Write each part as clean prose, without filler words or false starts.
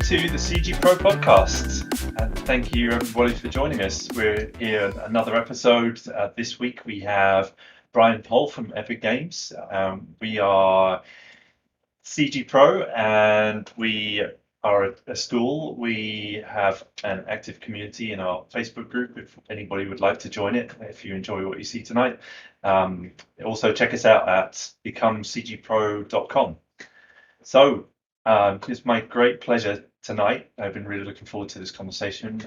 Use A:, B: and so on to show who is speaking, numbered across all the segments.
A: to the CG Pro podcast. And thank you everybody for joining us. We're here another episode. This week we have Brian Pohl from Epic Games. We are CG Pro and we are a school. We have an active community in our Facebook group if anybody would like to join it, if you enjoy what you see tonight. Also check us out at becomecgpro.com. So it's my great pleasure tonight. I've been really looking forward to this conversation.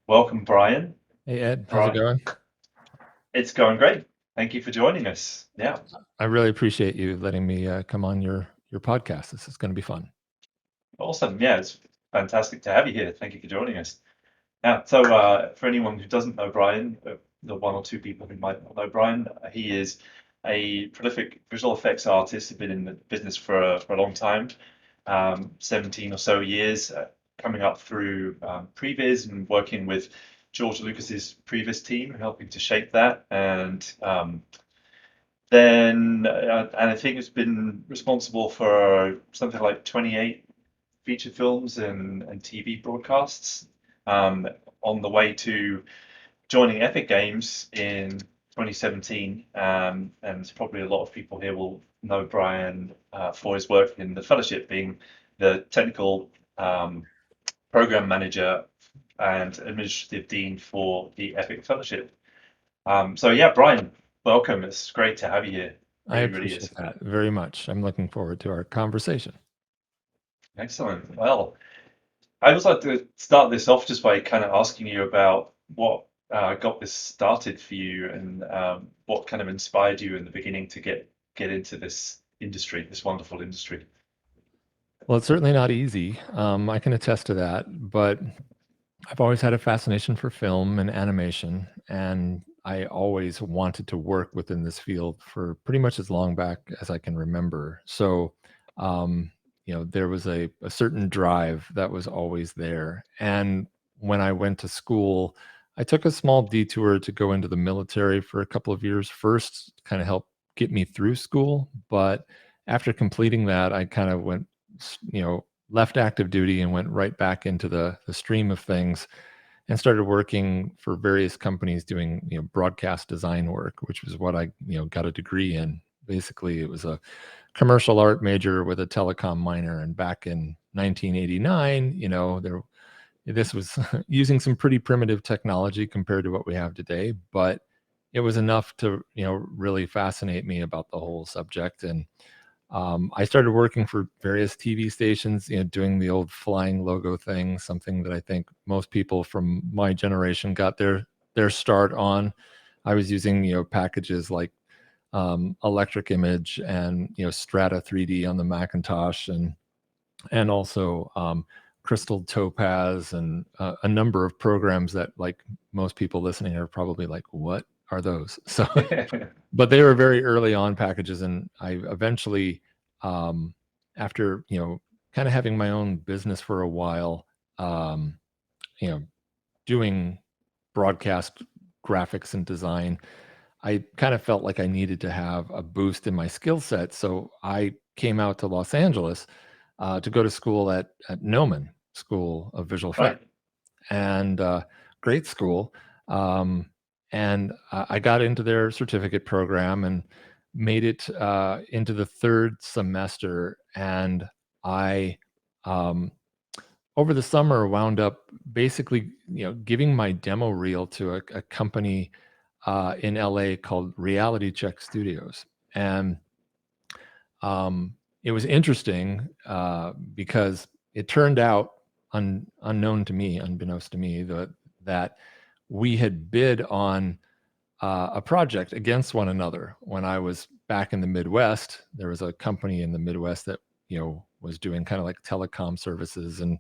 A: Welcome, Brian.
B: Hey, Ed. How's it going?
A: It's going great. Thank you for joining us. Yeah.
B: I really appreciate you letting me come on your podcast. This is going to be fun.
A: Awesome. Yeah, it's fantastic to have you here. Thank you for joining us. Yeah. So for anyone who doesn't know Brian, the one or two people who might not know Brian, he is a prolific visual effects artist. He's been in the business for a long time. 17 or so years, coming up through pre-vis and working with George Lucas's previs team, helping to shape that, and I think it's been responsible for something like 28 feature films and TV broadcasts. On the way to joining Epic Games in 2017, and probably a lot of people here will know Brian for his work in the Fellowship, being the technical program manager and administrative dean for the Epic Fellowship. So yeah, Brian, welcome. It's great to have you here.
B: I appreciate that very much. I'm looking forward to our conversation.
A: Excellent. Well, I would like to start this off just by kind of asking you about what got this started for you, and what kind of inspired you in the beginning to get into this industry, this wonderful industry.
B: Well, it's certainly not easy. I can attest to that, but I've always had a fascination for film and animation, and I always wanted to work within this field for pretty much as long back as I can remember. So, there was a certain drive that was always there. And when I went to school, I took a small detour to go into the military for a couple of years first, kind of help get me through school. But after completing that, I kind of went, left active duty and went right back into the stream of things and started working for various companies doing, broadcast design work, which was what I, got a degree in. Basically, it was a commercial art major with a telecom minor. And back in 1989, this was using some pretty primitive technology compared to what we have today, but it was enough to, really fascinate me about the whole subject. And I started working for various TV stations, doing the old flying logo thing, something that I think most people from my generation got their start on. I was using, packages like Electric Image and, Strata 3D on the Macintosh, and also Crystal Topaz, and a number of programs that, like, most people listening are probably like, what are those? So, but they were very early on packages. And I eventually, after, kind of having my own business for a while, doing broadcast graphics and design, I kind of felt like I needed to have a boost in my skill set. So I came out to Los Angeles to go to school at Noman School of Visual Effects. Right. And great school. And I got into their certificate program and made it into the third semester. And I, over the summer, wound up basically, giving my demo reel to a company in LA called Reality Check Studios. And it was interesting because it turned out, unbeknownst to me, that we had bid on a project against one another. When I was back in the Midwest, there was a company in the Midwest that, was doing kind of like telecom services and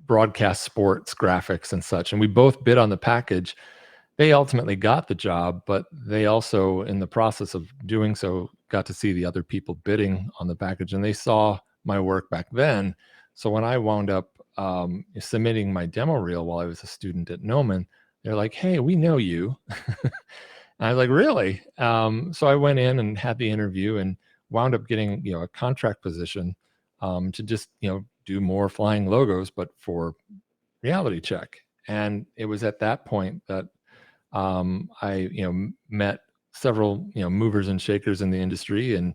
B: broadcast sports graphics and such. And we both bid on the package. They ultimately got the job, but they also, in the process of doing so, got to see the other people bidding on the package, and they saw my work back then. So when I wound up submitting my demo reel while I was a student at Noman, they're like, "Hey, we know you." I was like, "Really?" So I went in and had the interview and wound up getting, a contract position to just, do more flying logos, but for reality check. And it was at that point that I, met several, movers and shakers in the industry, and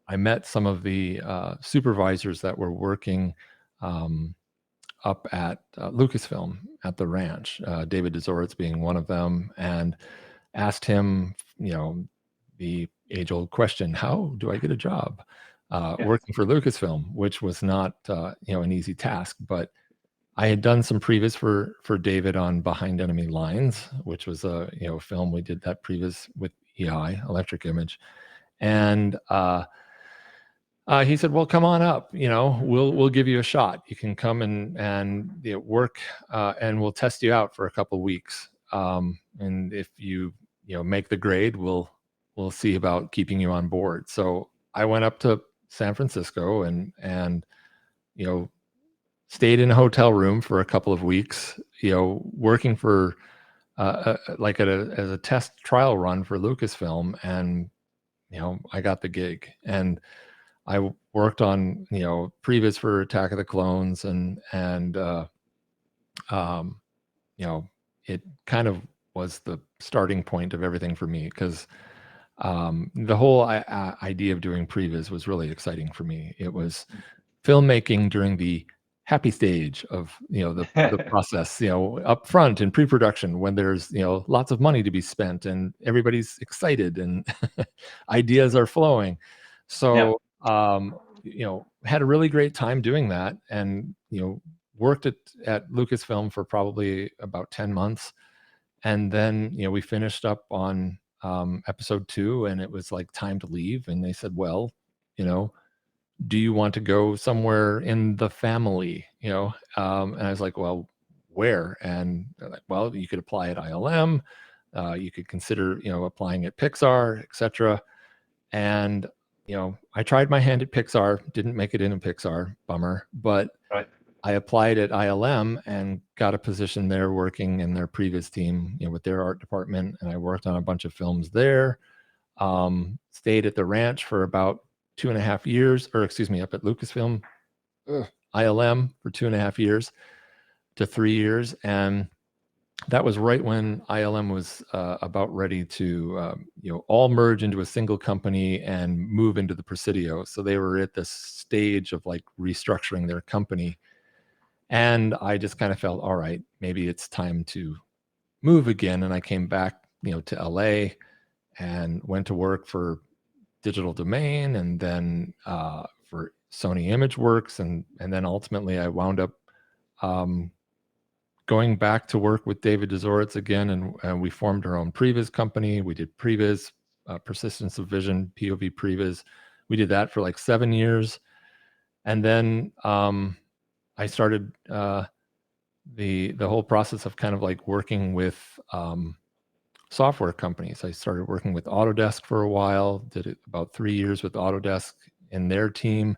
B: I met some of the supervisors that were working um, up at Lucasfilm at the ranch, David Dezoritz being one of them, and asked him, the age-old question, how do I get a job
A: Yeah.
B: working for Lucasfilm, which was not, an easy task. But I had done some previs for David on Behind Enemy Lines, which was a, film. We did that previs with EI, Electric Image. And he said, "Well, come on up. We'll give you a shot. You can come and work, and we'll test you out for a couple weeks. And if you make the grade, we'll see about keeping you on board." So I went up to San Francisco and stayed in a hotel room for a couple of weeks. Working for like as a test trial run for Lucasfilm, and I got the gig. And I worked on, previs for Attack of the Clones, and um, it kind of was the starting point of everything for me, because the whole idea of doing previs was really exciting for me. It was filmmaking during the happy stage of the process, up front in pre-production, when there's lots of money to be spent and everybody's excited and ideas are flowing.
A: Yeah.
B: So had a really great time doing that, and worked at Lucasfilm for probably about 10 months. And then we finished up on episode 2, and it was like time to leave, and they said, well, do you want to go somewhere in the family? And I was like, well, where? And they're like, well, you could apply at ILM, you could consider applying at Pixar, etc. And I tried my hand at Pixar, didn't make it in Pixar, bummer. But
A: Right.
B: I applied at ILM and got a position there working in their previs team, with their art department. And I worked on a bunch of films there. Stayed at the ranch for about 2.5 years, or excuse me, up at Lucasfilm, ILM for 2.5 years to 3 years. And that was right when ILM was about ready to, all merge into a single company and move into the Presidio. So they were at this stage of like restructuring their company. And I just kind of felt, all right, maybe it's time to move again. And I came back, to LA and went to work for Digital Domain, and then for Sony ImageWorks, and then ultimately I wound up going back to work with David Dezoritz again, and we formed our own previs company. We did previs, persistence of vision, POV previs. We did that for like 7 years, and then I started the whole process of kind of like working with software companies. I started working with Autodesk for a while, did it about 3 years with Autodesk in their team,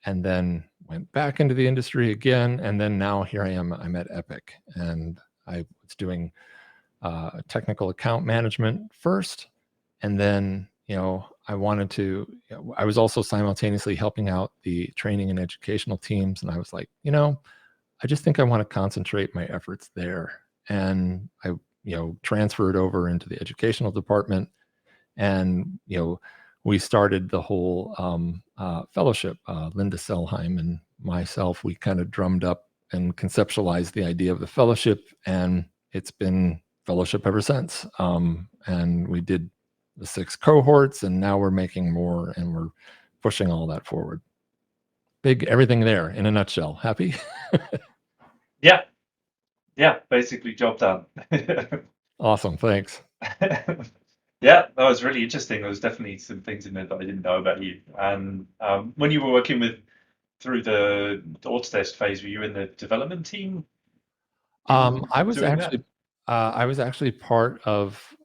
B: and then went back into the industry again. And then now here I am, I'm at Epic, and I was doing technical account management first. And then, I wanted to, I was also simultaneously helping out the training and educational teams. And I was like, I just think I want to concentrate my efforts there. And I transferred over into the educational department, and we started the whole fellowship. Linda Selheim and myself, we kind of drummed up and conceptualized the idea of the fellowship, and it's been fellowship ever since. And we did the 6 cohorts, and now we're making more, and we're pushing all that forward. Big everything there in a nutshell. Happy?
A: Yeah, basically job done.
B: Awesome, thanks.
A: Yeah, that was really interesting. There was definitely some things in there that I didn't know about you. And when you were working through the Autodesk phase, were you in the development team
B: I was
A: doing that?
B: actually part of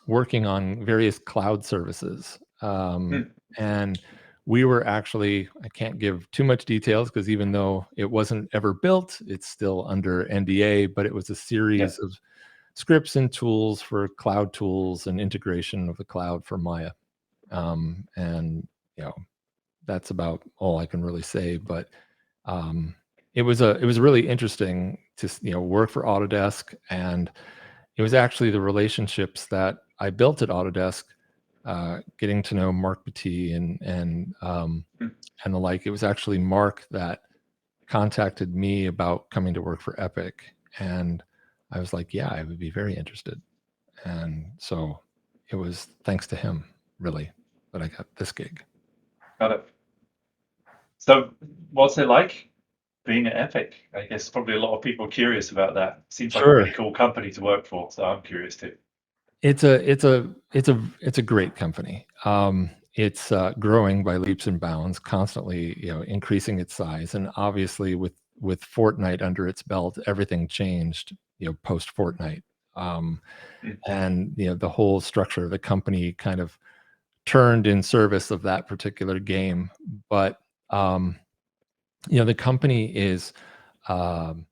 B: working on various cloud services,
A: Hmm.
B: and we were actually, I can't give too much details because even though it wasn't ever built, it's still under NDA. But it was a
A: Yeah.
B: series of scripts and tools for cloud tools and integration of the cloud for Maya, and that's about all I can really say. But it was really interesting to work for Autodesk, and it was actually the relationships that I built at Autodesk, getting to know Mark Petit and the like. It was actually Mark that contacted me about coming to work for Epic, and I was like, yeah, I would be very interested. And so it was thanks to him, really, that I got this gig.
A: Got it. So what's it like being at Epic? I guess probably a lot of people are curious about that. Seems like a
B: Sure.
A: really cool company to work for, so I'm curious too.
B: It's a great company. It's growing by leaps and bounds, constantly, increasing its size, and obviously with Fortnite under its belt, everything changed, post Fortnite,
A: Mm.
B: and the whole structure of the company kind of turned in service of that particular game. But um, the company is. Um,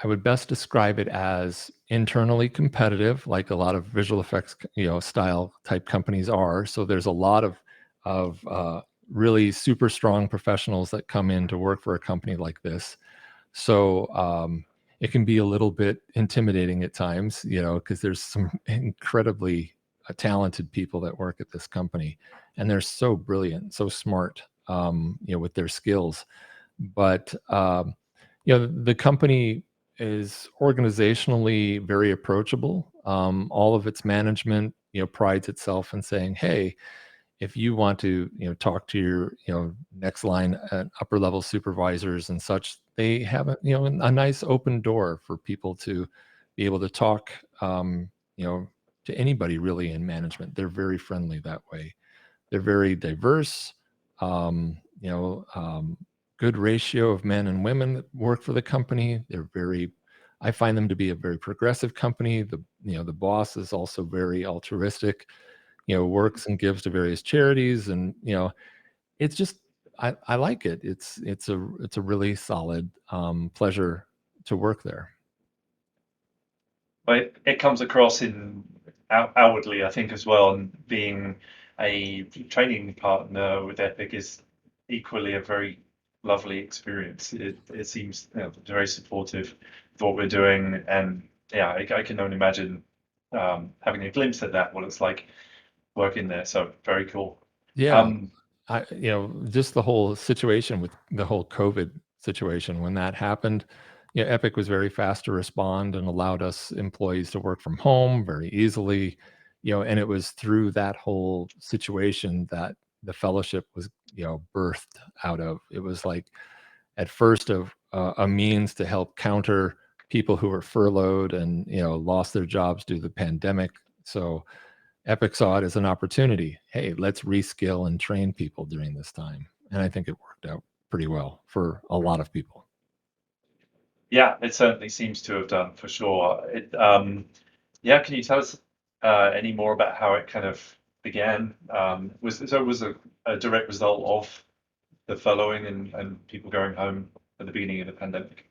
B: I would best describe it as internally competitive, like a lot of visual effects, style type companies are. So there's a lot of really super strong professionals that come in to work for a company like this. So it can be a little bit intimidating at times, because there's some incredibly talented people that work at this company, and they're so brilliant, so smart, with their skills. But the company is organizationally very approachable. All of its management, prides itself in saying, "Hey, if you want to, talk to your, next line upper level supervisors and such, they have a nice open door for people to be able to talk, you know, to anybody really in management. They're very friendly that way. They're very diverse. Um, you know, um, Good ratio of men and women that work for the company. I find them to be a very progressive company. The boss is also very altruistic, works and gives to various charities, and it's just, I like it. It's a really solid pleasure to work there.
A: But it comes across in outwardly, I think, as well. And being a training partner with Epic is equally a very lovely experience. It seems, very supportive of what we're doing, and yeah, I can only imagine having a glimpse at that, what it's like working there. So very cool.
B: Yeah,
A: Um,
B: just the whole situation with the whole COVID situation when that happened. Epic was very fast to respond and allowed us employees to work from home very easily. And it was through that whole situation that the fellowship was, birthed out of. It was like at first a means to help counter people who were furloughed and lost their jobs due to the pandemic. So Epic saw it as an opportunity. Hey, let's reskill and train people during this time. And I think it worked out pretty well for a lot of people.
A: yeah, it certainly seems to have done for sure. Yeah, can you tell us any more about how it kind of began? It was a direct result of the furloughing and people going home at the beginning of the pandemic?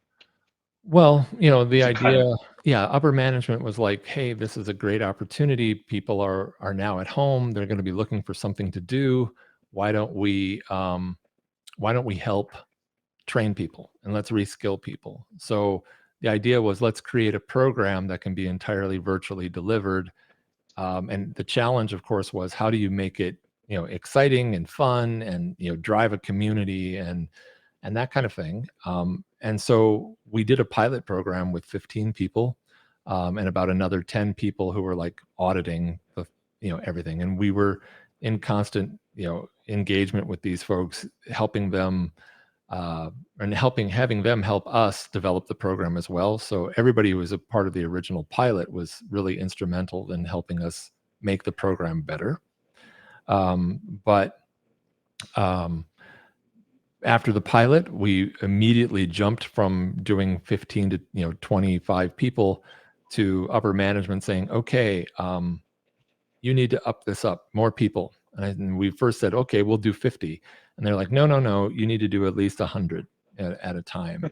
B: Well, the
A: Was it kind
B: idea,
A: of
B: yeah, upper management was like, hey, this is a great opportunity. People are now at home. They're going to be looking for something to do. Why don't we why don't we help train people and let's reskill people? So the idea was, let's create a program that can be entirely virtually delivered. And the challenge, of course, was how do you make it, exciting and fun, and drive a community and that kind of thing. And so we did a pilot program with 15 people, and about another 10 people who were like auditing the, everything. And we were in constant, engagement with these folks, helping them and having them help us develop the program as well. So everybody who was a part of the original pilot was really instrumental in helping us make the program better. But um, After the pilot, we immediately jumped from doing 15 to 25 people to upper management saying, "Okay, you need to up this up, more people." And we first said, "Okay, we'll do 50," and they're like, "No, no, no, you need to do at least 100 at a time."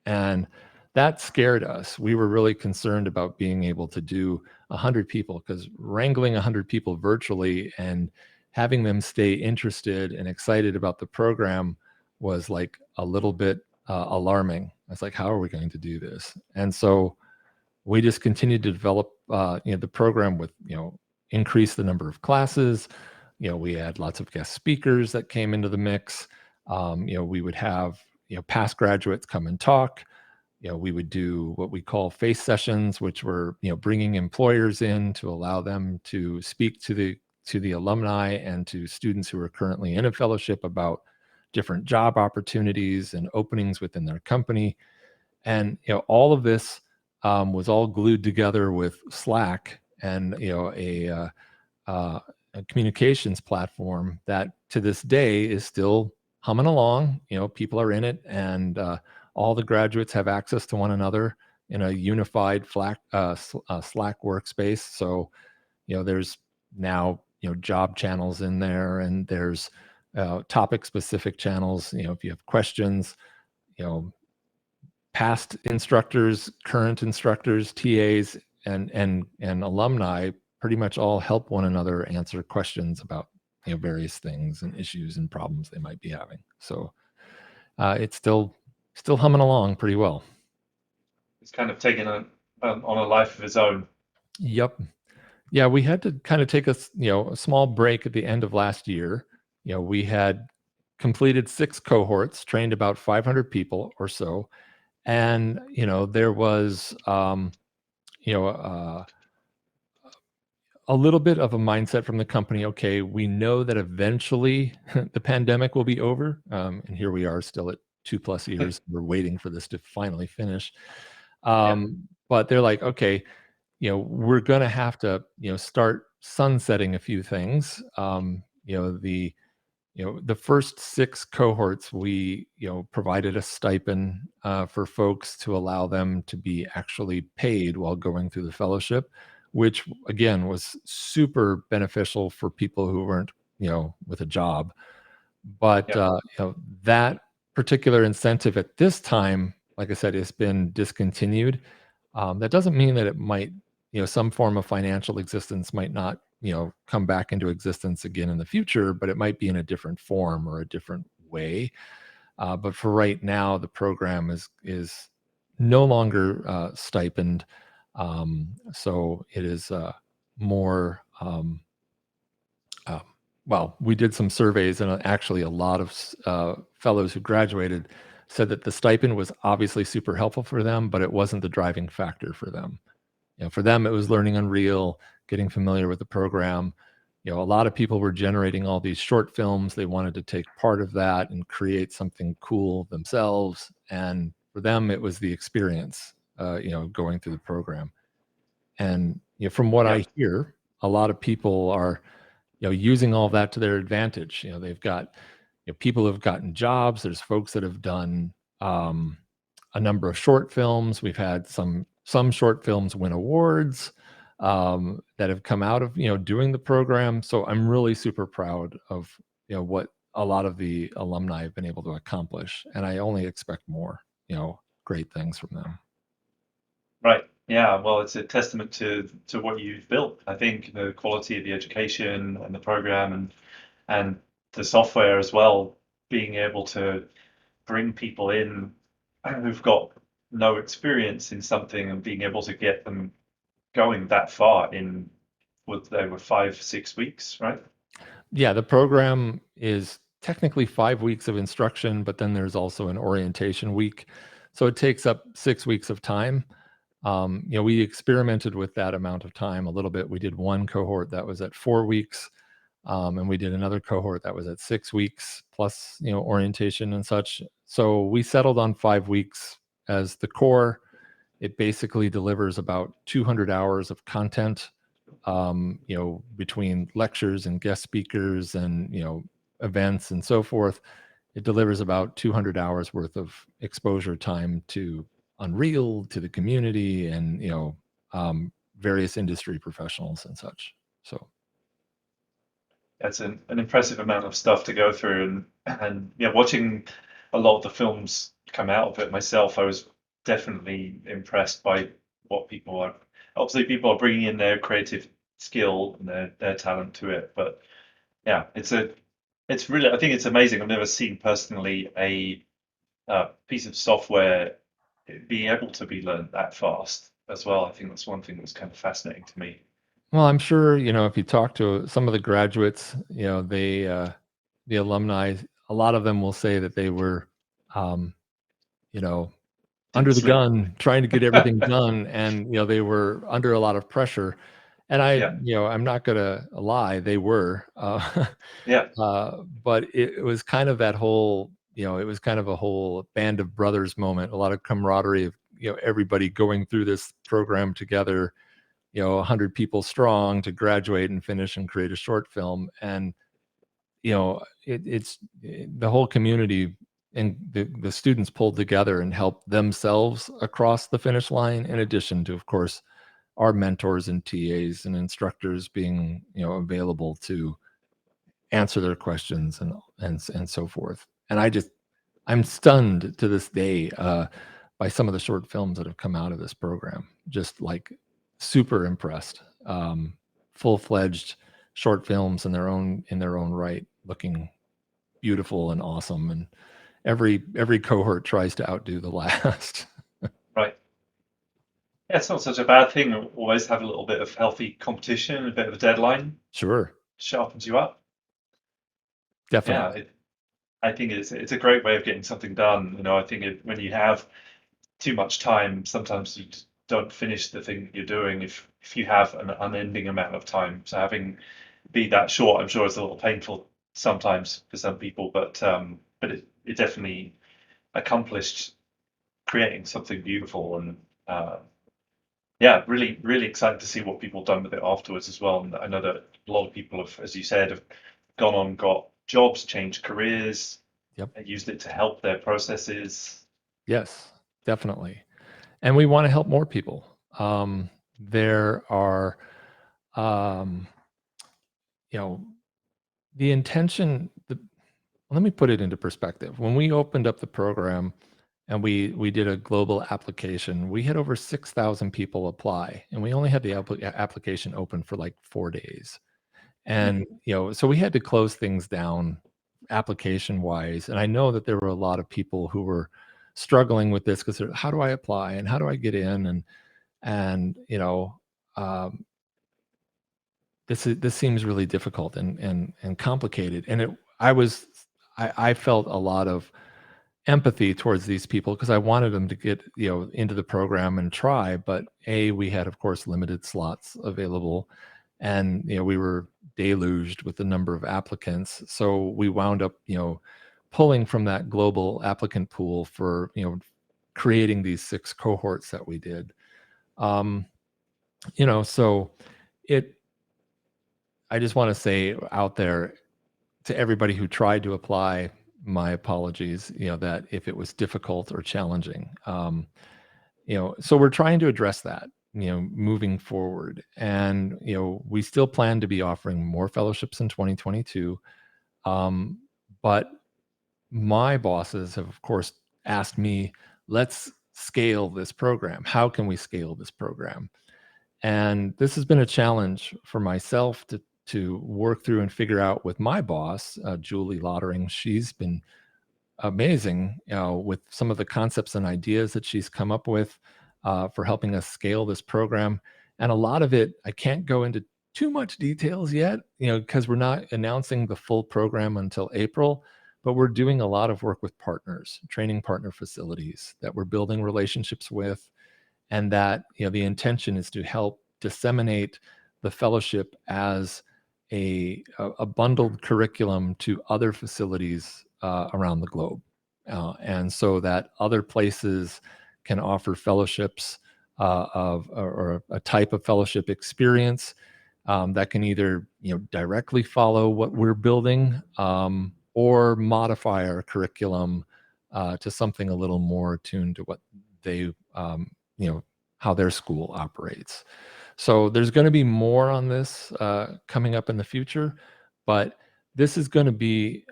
B: And that scared us. We were really concerned about being able to do 100 people, because wrangling 100 people virtually and having them stay interested and excited about the program was like a little bit alarming. It's like, how are we going to do this? And so we just continued to develop the program with increase the number of classes. We had lots of guest speakers that came into the mix. We would have past graduates come and talk. We would do what we call face sessions, which were bringing employers in to allow them to speak to the alumni and to students who are currently in a fellowship about different job opportunities and openings within their company. And all of this was all glued together with Slack and a communications platform that to this day is still humming along. People are in it, and all the graduates have access to one another in a unified Slack workspace. So there's now job channels in there, and there's topic specific channels. If you have questions, past instructors, current instructors, TAs, and alumni pretty much all help one another answer questions about various things and issues and problems they might be having. So it's still humming along pretty well.
A: It's kind of taken on a life of its own.
B: Yep. Yeah, we had to kind of take a small break at the end of last year. We had completed 6 cohorts, trained about 500 people or so, and there was a little bit of a mindset from the company. Okay, we know that eventually the pandemic will be over, and here we are still at 2+ years. We're waiting for this to finally finish. But they're like, okay, we're going to have to start sunsetting a few things. The first 6 cohorts, we provided a stipend for folks to allow them to be actually paid while going through the fellowship, which again was super beneficial for people who weren't with a job. But that particular incentive at this time, like I said, has been discontinued. That doesn't mean that it might, some form of financial existence might not come back into existence again in the future, but it might be in a different form or a different way. But for right now, the program is no longer stipend. So it is more. Well, we did some surveys, and actually, a lot of fellows who graduated said that the stipend was obviously super helpful for them, but it wasn't the driving factor for them. For them, it was learning Unreal, getting familiar with the program. A lot of people were generating all these short films. They wanted to take part of that and create something cool themselves. And for them, it was the experience, going through the program. And from what I hear, a lot of people are, using all that to their advantage. They've got, people have gotten jobs. There's folks that have done a number of short films. We've had some short films win awards that have come out of doing the program. So I'm really super proud of what a lot of the alumni have been able to accomplish, and I only expect more great things from them.
A: Right. Yeah. Well, it's a testament to what you've built. I think the quality of the education and the program and the software as well, being able to bring people in who've got no experience in something and being able to get them going that far in what they were 5-6 weeks, right?
B: Yeah, the program is technically 5 weeks of instruction, but then there's also an orientation week. So it takes up 6 weeks of time. We experimented with that amount of time a little bit. We did one cohort that was at 4 weeks, and we did another cohort that was at 6 weeks plus, orientation and such. So we settled on 5 weeks as the core. It basically delivers about 200 hours of content, between lectures and guest speakers and, events and so forth. It delivers about 200 hours worth of exposure time to Unreal, to the community, and, various industry professionals and such. So
A: That's an impressive amount of stuff to go through, and yeah, watching a lot of the films come out of it myself, I was definitely impressed by what people are. Obviously, people are bringing in their creative skill and their talent to it, but Yeah, it's really, I think it's amazing. I've never seen personally a piece of software being able to be learned that fast as well. I think that's one thing that's kind of fascinating to me.
B: Well, I'm sure, if you talk to some of the graduates, the alumni, a lot of them will say that they were, um, you know, under
A: Didn't
B: the
A: sleep.
B: gun, trying to get everything done, and, they were under a lot of pressure. And
A: Yeah,
B: I'm not gonna lie, they were,
A: yeah,
B: but it was kind of that whole, it was kind of a whole band of brothers moment, a lot of camaraderie of, everybody going through this program together, 100 people strong to graduate and finish and create a short film. And, the whole community and the students pulled together and helped themselves across the finish line, in addition to, of course, our mentors and TAs and instructors being, available to answer their questions and so forth. And I'm stunned to this day by some of the short films that have come out of this program. Just like super impressed. Full-fledged short films in their own right, looking beautiful and awesome. And every cohort tries to outdo the last.
A: right. Yeah, it's not such a bad thing. Always have a little bit of healthy competition, a bit of a deadline,
B: Sure,
A: sharpens you up. Yeah,
B: definitely.
A: I think it's a great way of getting something done. I think when you have too much time, sometimes you don't finish the thing that you're doing if you have an unending amount of time. So having be that short, I'm sure it's a little painful sometimes for some people, but it definitely accomplished creating something beautiful and yeah, really really excited to see what people have done with it afterwards as well. And I know that a lot of people have, as you said, have gone on, got jobs, changed careers,
B: Yep.
A: and used it to help their processes.
B: Yes, definitely. And we want to help more people. There are, um, you know, the intention. Let me put it into perspective. When we opened up the program and we did a global application, we had over 6,000 people apply, and we only had the application open for like 4 days.
A: Mm,
B: And so we had to close things down application wise. And I know that there were a lot of people who were struggling with this because how do I apply and how do I get in and um, this seems really difficult and complicated. And I felt a lot of empathy towards these people because I wanted them to get into the program and try. But we had, of course, limited slots available, and we were deluged with the number of applicants. So we wound up pulling from that global applicant pool for creating these 6 cohorts that we did. Um, so it I just want to say out there to everybody who tried to apply, my apologies, that if it was difficult or challenging. So we're trying to address that, moving forward. And, we still plan to be offering more fellowships in 2022. Um, but my bosses have, of course, asked me, let's scale this program. How can we scale this program? And this has been a challenge for myself to work through and figure out with my boss, Julie Lottering. She's been amazing, with some of the concepts and ideas that she's come up with for helping us scale this program. And a lot of it, I can't go into too much details yet, because we're not announcing the full program until April. But we're doing a lot of work with partners, training partner facilities that we're building relationships with, and that the intention is to help disseminate the fellowship as a bundled curriculum to other facilities around the globe, and so that other places can offer fellowships of or a type of fellowship experience that can either directly follow what we're building, or modify our curriculum to something a little more attuned to what they you know how their school operates. So there's going to be more on this coming up in the future, but this is going to be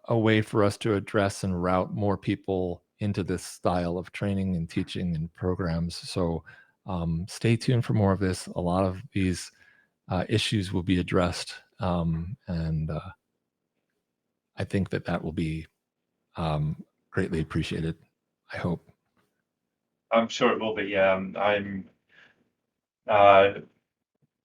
B: a way for us to address and route more people into this style of training and teaching and programs. So stay tuned for more of this. A lot of these issues will be addressed And I think that will be greatly appreciated. I hope.
A: I'm sure it will be. Yeah, I'm uh,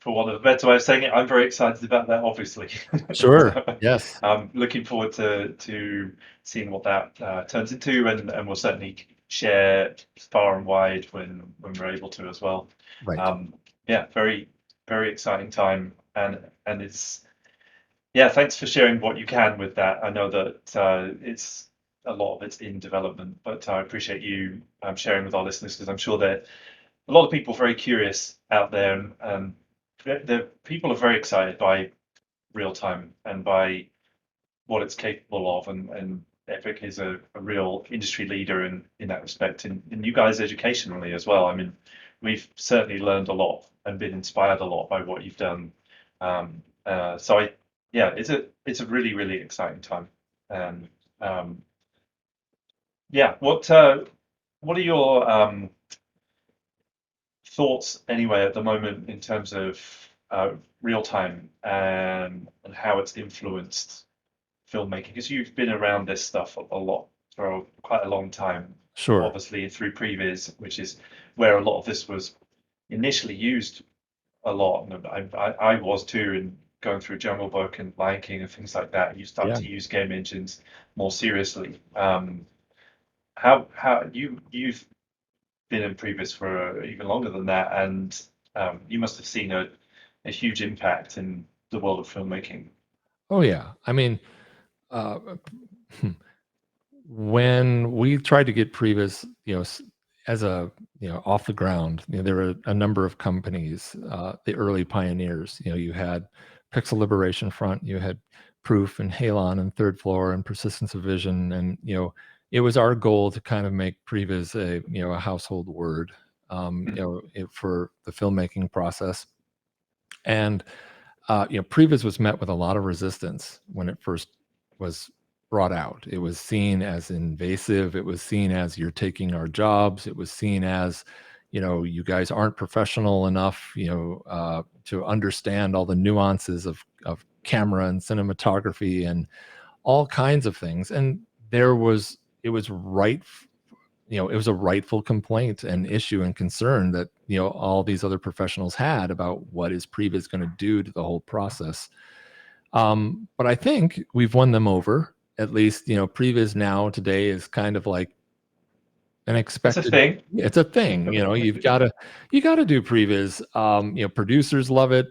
A: for want of a better way of saying it, I'm very excited about that, obviously.
B: Sure.
A: So
B: Yes.
A: I'm looking forward to seeing what that turns into, and we'll certainly share far and wide when we're able to as well.
B: Right.
A: Um, yeah, very exciting time, and it's yeah, thanks for sharing what you can with that. I know that it's a lot of it's in development, but I appreciate you sharing with our listeners because I'm sure that a lot of people very curious out there, and the people are very excited by real time and by what it's capable of, and Epic is a real industry leader in that respect, in you guys educationally as well. I mean, we've certainly learned a lot and been inspired a lot by what you've done. So yeah, it's a really exciting time, and um, yeah, what are your thoughts anyway at the moment in terms of real time and how it's influenced filmmaking? Because you've been around this stuff a lot for quite a long time,
B: Sure.
A: obviously through previs, which is where a lot of this was initially used a lot. And I was too, in going through Jungle Book and Lion King and things like that. You start
B: Yeah.
A: to use game engines more seriously. How you've been in previs for even longer than that, and you must have seen a huge impact in the world of filmmaking.
B: Oh yeah. I mean, uh, when we tried to get previs, as a off the ground, there were a number of companies, the early pioneers. You had Pixel Liberation Front, you had Proof and Halon and Third Floor and Persistence of Vision, and it was our goal to kind of make previs a household word,
A: Mm,
B: for the filmmaking process. And previs was met with a lot of resistance when it first was brought out. It was seen as invasive. It was seen as you're taking our jobs. It was seen as, you guys aren't professional enough, to understand all the nuances of camera and cinematography and all kinds of things. And it was right it was a rightful complaint and issue and concern that all these other professionals had about what is previs going to do to the whole process. But I think we've won them over. At least previs now today is kind of like an
A: it's a
B: expected.
A: thing.
B: It's a thing. You got to do previs. Producers love it.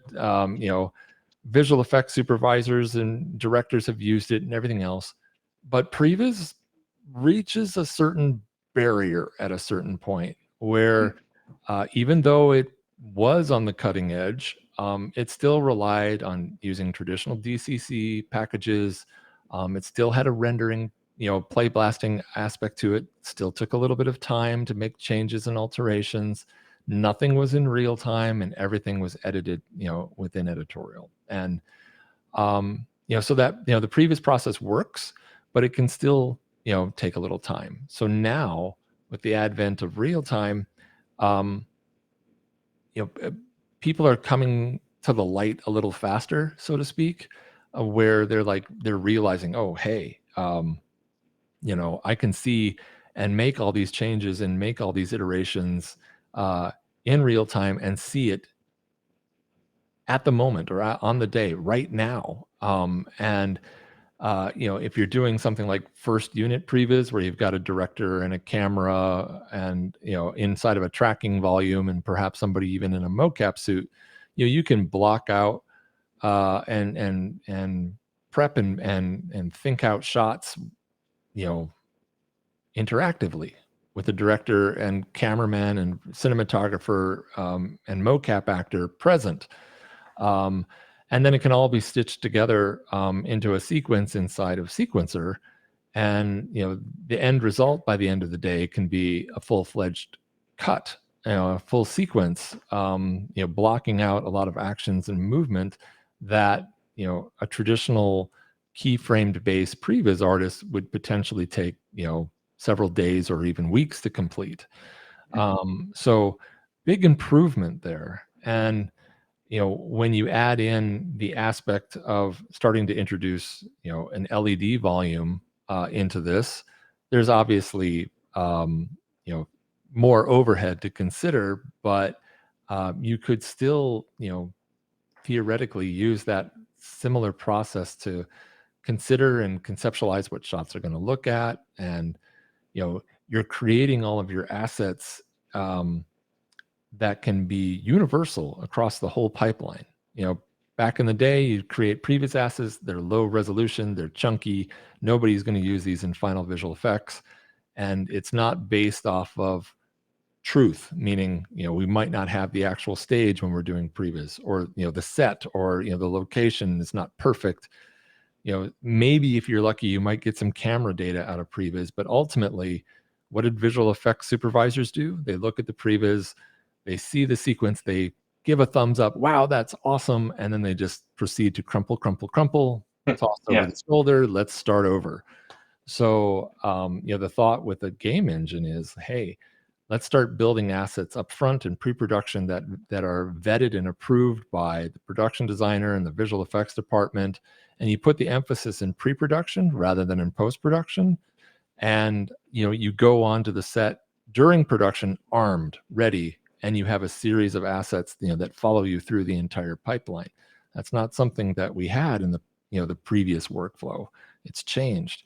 B: Visual effects supervisors and directors have used it and everything else. But previs reaches a certain barrier at a certain point
A: Mm,
B: where, even though it was on the cutting edge, it still relied on using traditional DCC packages. It still had a rendering, play blasting aspect to it. Still took a little bit of time to make changes and alterations. Nothing was in real time, and everything was edited, within editorial. And so that the previous process works, but it can still take a little time. So now, with the advent of real time, um, people are coming to the light a little faster, so to speak, where they're realizing, oh, hey, I can see and make all these changes and make all these iterations in real time and see it at the moment or on the day right now. And if you're doing something like first unit previs, where you've got a director and a camera and inside of a tracking volume and perhaps somebody even in a mocap suit, you can block out and prep and think out shots, you know interactively with the director and cameraman and cinematographer, and mocap actor present. Um, and then it can all be stitched together into a sequence inside of sequencer. And the end result by the end of the day can be a full-fledged cut, a full sequence, blocking out a lot of actions and movement that a traditional keyframed based previs artist would potentially take several days or even weeks to complete.
A: mm,
B: So big improvement there. And when you add in the aspect of starting to introduce, an LED volume into this, there's obviously, more overhead to consider, but you could still, theoretically use that similar process to consider and conceptualize what shots are going to look at. And, you're creating all of your assets that can be universal across the whole pipeline. Back in the day, you create previs assets, they're low resolution, they're chunky. Nobody's going to use these in final visual effects. And it's not based off of truth, meaning, we might not have the actual stage when we're doing previs, or, the set, or, the location is not perfect. Maybe if you're lucky, you might get some camera data out of previs, but ultimately, what did visual effects supervisors do? They look at the previs, they see the sequence, they give a thumbs up, wow, that's awesome, and then they just proceed to crumple, crumple, crumple, toss over
A: Yeah.
B: the shoulder, let's start over. So, the thought with a game engine is, hey, let's start building assets up front in pre-production that are vetted and approved by the production designer and the visual effects department, and you put the emphasis in pre-production rather than in post-production. And you go on to the set during production armed, ready, and you have a series of assets that follow you through the entire pipeline. That's not something that we had in the previous workflow. It's changed,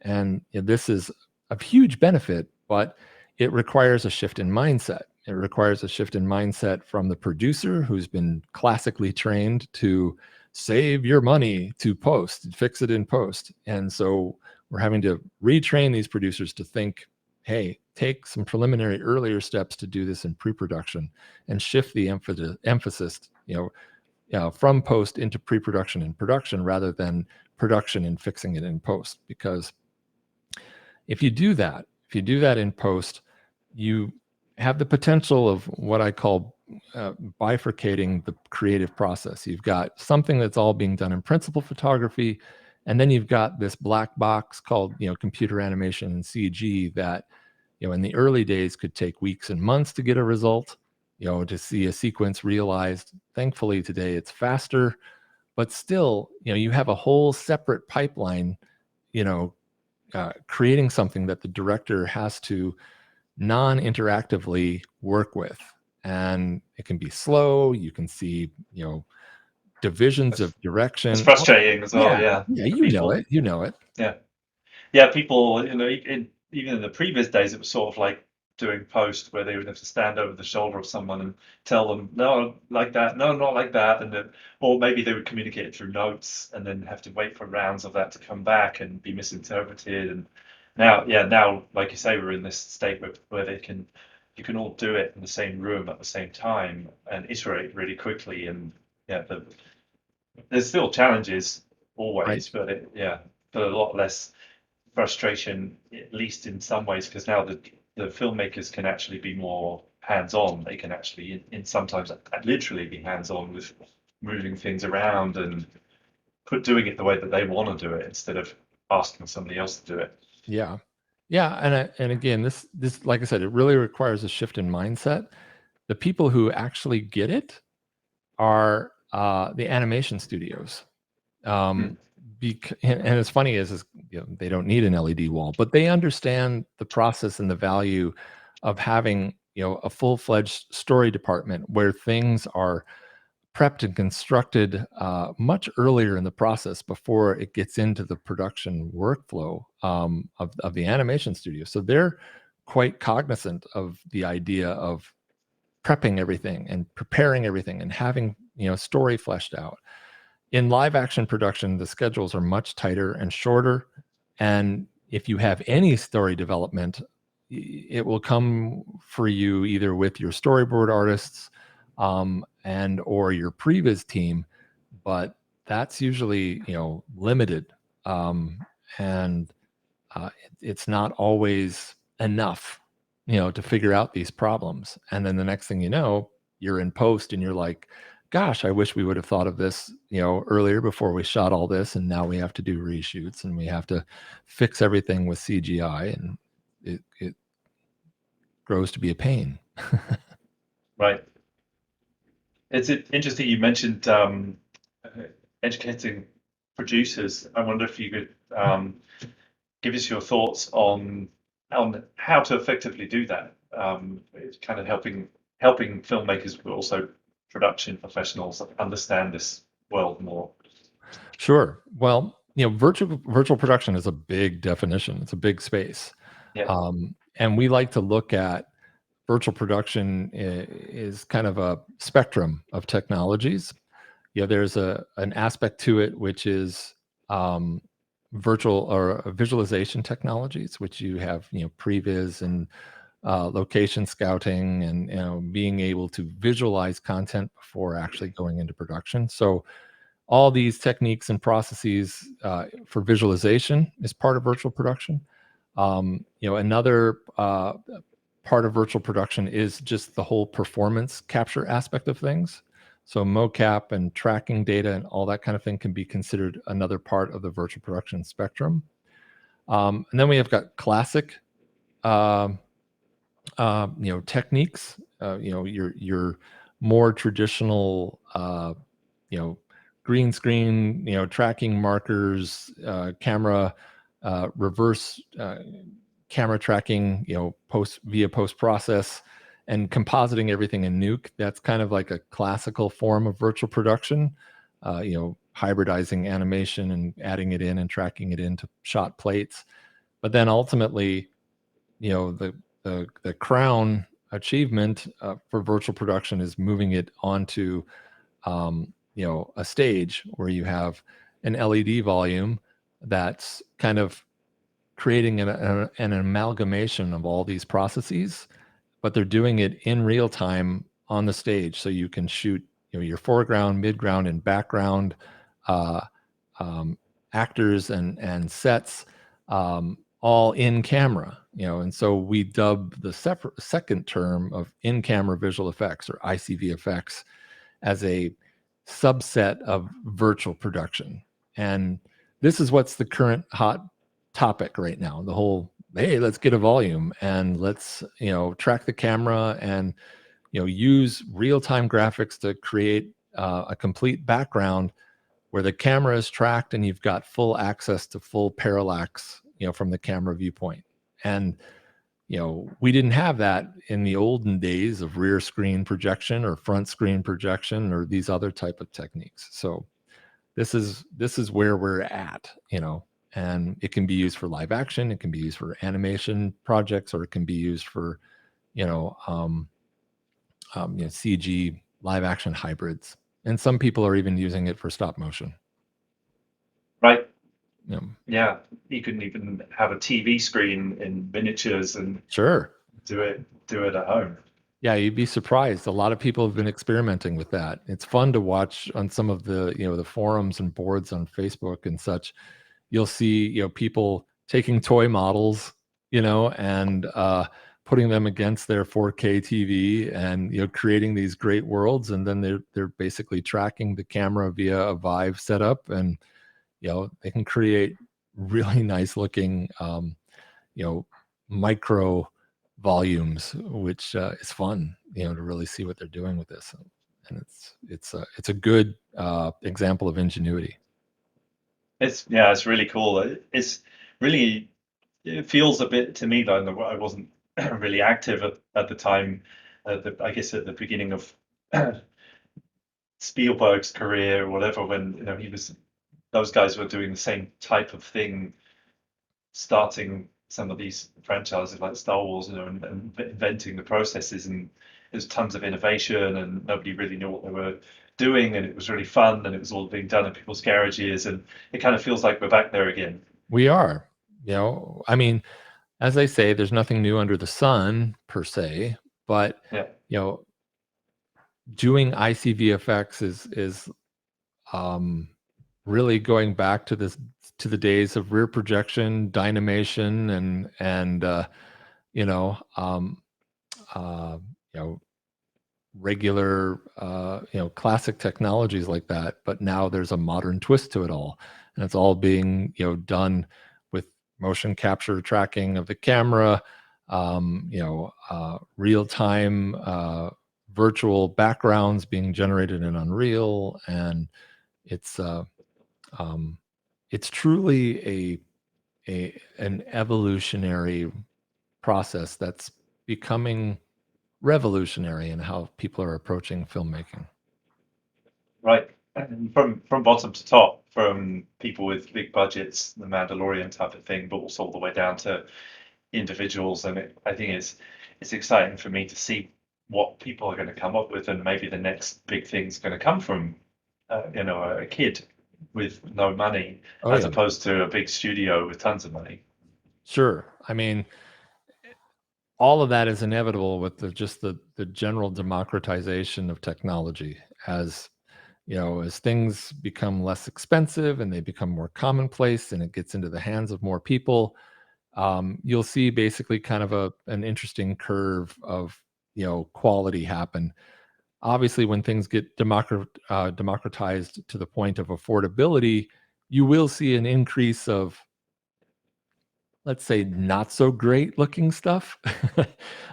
B: and this is a huge benefit, but it requires a shift in mindset. It requires a shift in mindset from the producer, who's been classically trained to save your money, to post, fix it in post. And so we're having to retrain these producers to think, hey, take some preliminary earlier steps to do this in pre-production, and shift the emphasis, from post into pre-production and production, rather than production and fixing it in post. Because if you do that in post, you have the potential of what I call bifurcating the creative process. You've got something that's all being done in principal photography, and then you've got this black box called computer animation and CG that in the early days could take weeks and months to get a result, to see a sequence realized. Thankfully today it's faster, but still, you have a whole separate pipeline, creating something that the director has to non-interactively work with. And it can be slow. You can see, divisions of
A: It's
B: direction.
A: frustrating as well,
B: Yeah,
A: yeah,
B: yeah,
A: for
B: you know
A: people.
B: it. You know it.
A: Yeah. Yeah, people, even in the previous days, it was sort of like doing post where they would have to stand over the shoulder of someone and tell them, no, like that, no, not like that, and then, or maybe they would communicate it through notes and then have to wait for rounds of that to come back and be misinterpreted. And now, like you say, we're in this state where you can all do it in the same room at the same time and iterate really quickly. And yeah, there's still challenges
B: Right.
A: always, but a lot less frustration, at least in some ways, because now the filmmakers can actually be more hands-on. They can actually, in sometimes literally be hands-on with moving things around and doing it the way that they want to do it instead of asking somebody else to do it.
B: Yeah. Yeah. And again, this, like I said, it really requires a shift in mindset. The people who actually get it are the animation studios.
A: Hmm.
B: And it's funny is they don't need an LED wall, but they understand the process and the value of having a full-fledged story department where things are prepped and constructed much earlier in the process before it gets into the production workflow of the animation studio. So they're quite cognizant of the idea of prepping everything and preparing everything and having story fleshed out. In live action production, the schedules are much tighter and shorter. And if you have any story development, it will come for you either with your storyboard artists and or your previs team, but that's usually limited, and it's not always enough to figure out these problems. And then the next thing you know, you're in post and you're like, gosh, I wish we would have thought of this earlier before we shot all this, and now we have to do reshoots and we have to fix everything with CGI, and it grows to be a pain.
A: Right. It's interesting you mentioned educating producers. I wonder if you could give us your thoughts on how to effectively do that. It's kind of helping filmmakers, but also production professionals understand this world more.
B: Sure. Well, virtual production is a big definition. It's a big space,
A: Yeah.
B: and we like to look at virtual production is kind of a spectrum of technologies. There's an aspect to it which is um, virtual or visualization technologies, which you have, previs and location scouting, and being able to visualize content before actually going into production. So all these techniques and processes for visualization is part of virtual production. Another part of virtual production is just the whole performance capture aspect of things. So mocap and tracking data and all that kind of thing can be considered another part of the virtual production spectrum. And then we have got classic, um, techniques. Your more traditional, you know, green screen, tracking markers, camera, reverse camera tracking, post process, and compositing everything in Nuke. That's kind of like a classical form of virtual production. Hybridizing animation and adding it in and tracking it into shot plates. But then ultimately, the crown achievement for virtual production is moving it onto a stage where you have an LED volume that's kind of creating an amalgamation of all these processes, but they're doing it in real time on the stage. So you can shoot your foreground, midground, and background uh, um, actors and sets all in camera. And so we dub the second term of in-camera visual effects, or ICVFX, as a subset of virtual production. And this is what's the current hot topic right now. The whole, hey, let's get a volume and let's, track the camera and, use real-time graphics to create a complete background where the camera is tracked and you've got full access to full parallax, from the camera viewpoint. And we didn't have that in the olden days of rear screen projection or front screen projection or these other type of techniques. So this is where we're at, and it can be used for live action, it can be used for animation projects, or it can be used for, CG live action hybrids. And some people are even using it for stop motion.
A: Right.
B: Yeah.
A: Yeah. You can even have a TV screen in miniatures and
B: Sure.
A: do it at home.
B: Yeah, you'd be surprised. A lot of people have been experimenting with that. It's fun to watch on some of the, the forums and boards on Facebook and such. You'll see, people taking toy models, and putting them against their 4K TV and, creating these great worlds. And then they're basically tracking the camera via a Vive setup, and, they can create really nice looking, micro volumes, which is fun, to really see what they're doing with this. And it's a good example of ingenuity.
A: It's really cool. It's really, it feels a bit to me like I wasn't really active at the time. I guess at the beginning of Spielberg's career or whatever, when those guys were doing the same type of thing, starting some of these franchises like Star Wars, and inventing the processes, and there's tons of innovation, and nobody really knew what they were doing, and it was really fun, and it was all being done in people's garages, and it kind of feels like we're back there again.
B: We are, I mean, as they say, there's nothing new under the sun per se, but
A: Yeah.
B: Doing ICVFX is really going back to the days of rear projection, dynamation, and you know, um, uh, you know, regular, classic technologies like that. But now there's a modern twist to it all, and it's all being, done with motion capture tracking of the camera, real time virtual backgrounds being generated in Unreal, and it's um, it's truly an evolutionary process that's becoming revolutionary in how people are approaching filmmaking.
A: Right. And from bottom to top, from people with big budgets, the Mandalorian type of thing, but also all the way down to individuals. And I think it's exciting for me to see what people are going to come up with, and maybe the next big thing's going to come from a kid with no money,
B: Oh
A: as
B: yeah,
A: opposed to a big studio with tons of money.
B: sure. I mean, all of that is inevitable with the general democratization of technology. As as things become less expensive and they become more commonplace and it gets into the hands of more people, you'll see basically kind of an interesting curve of quality happen. Obviously, when things get democratized to the point of affordability, you will see an increase of, let's say, not so great looking stuff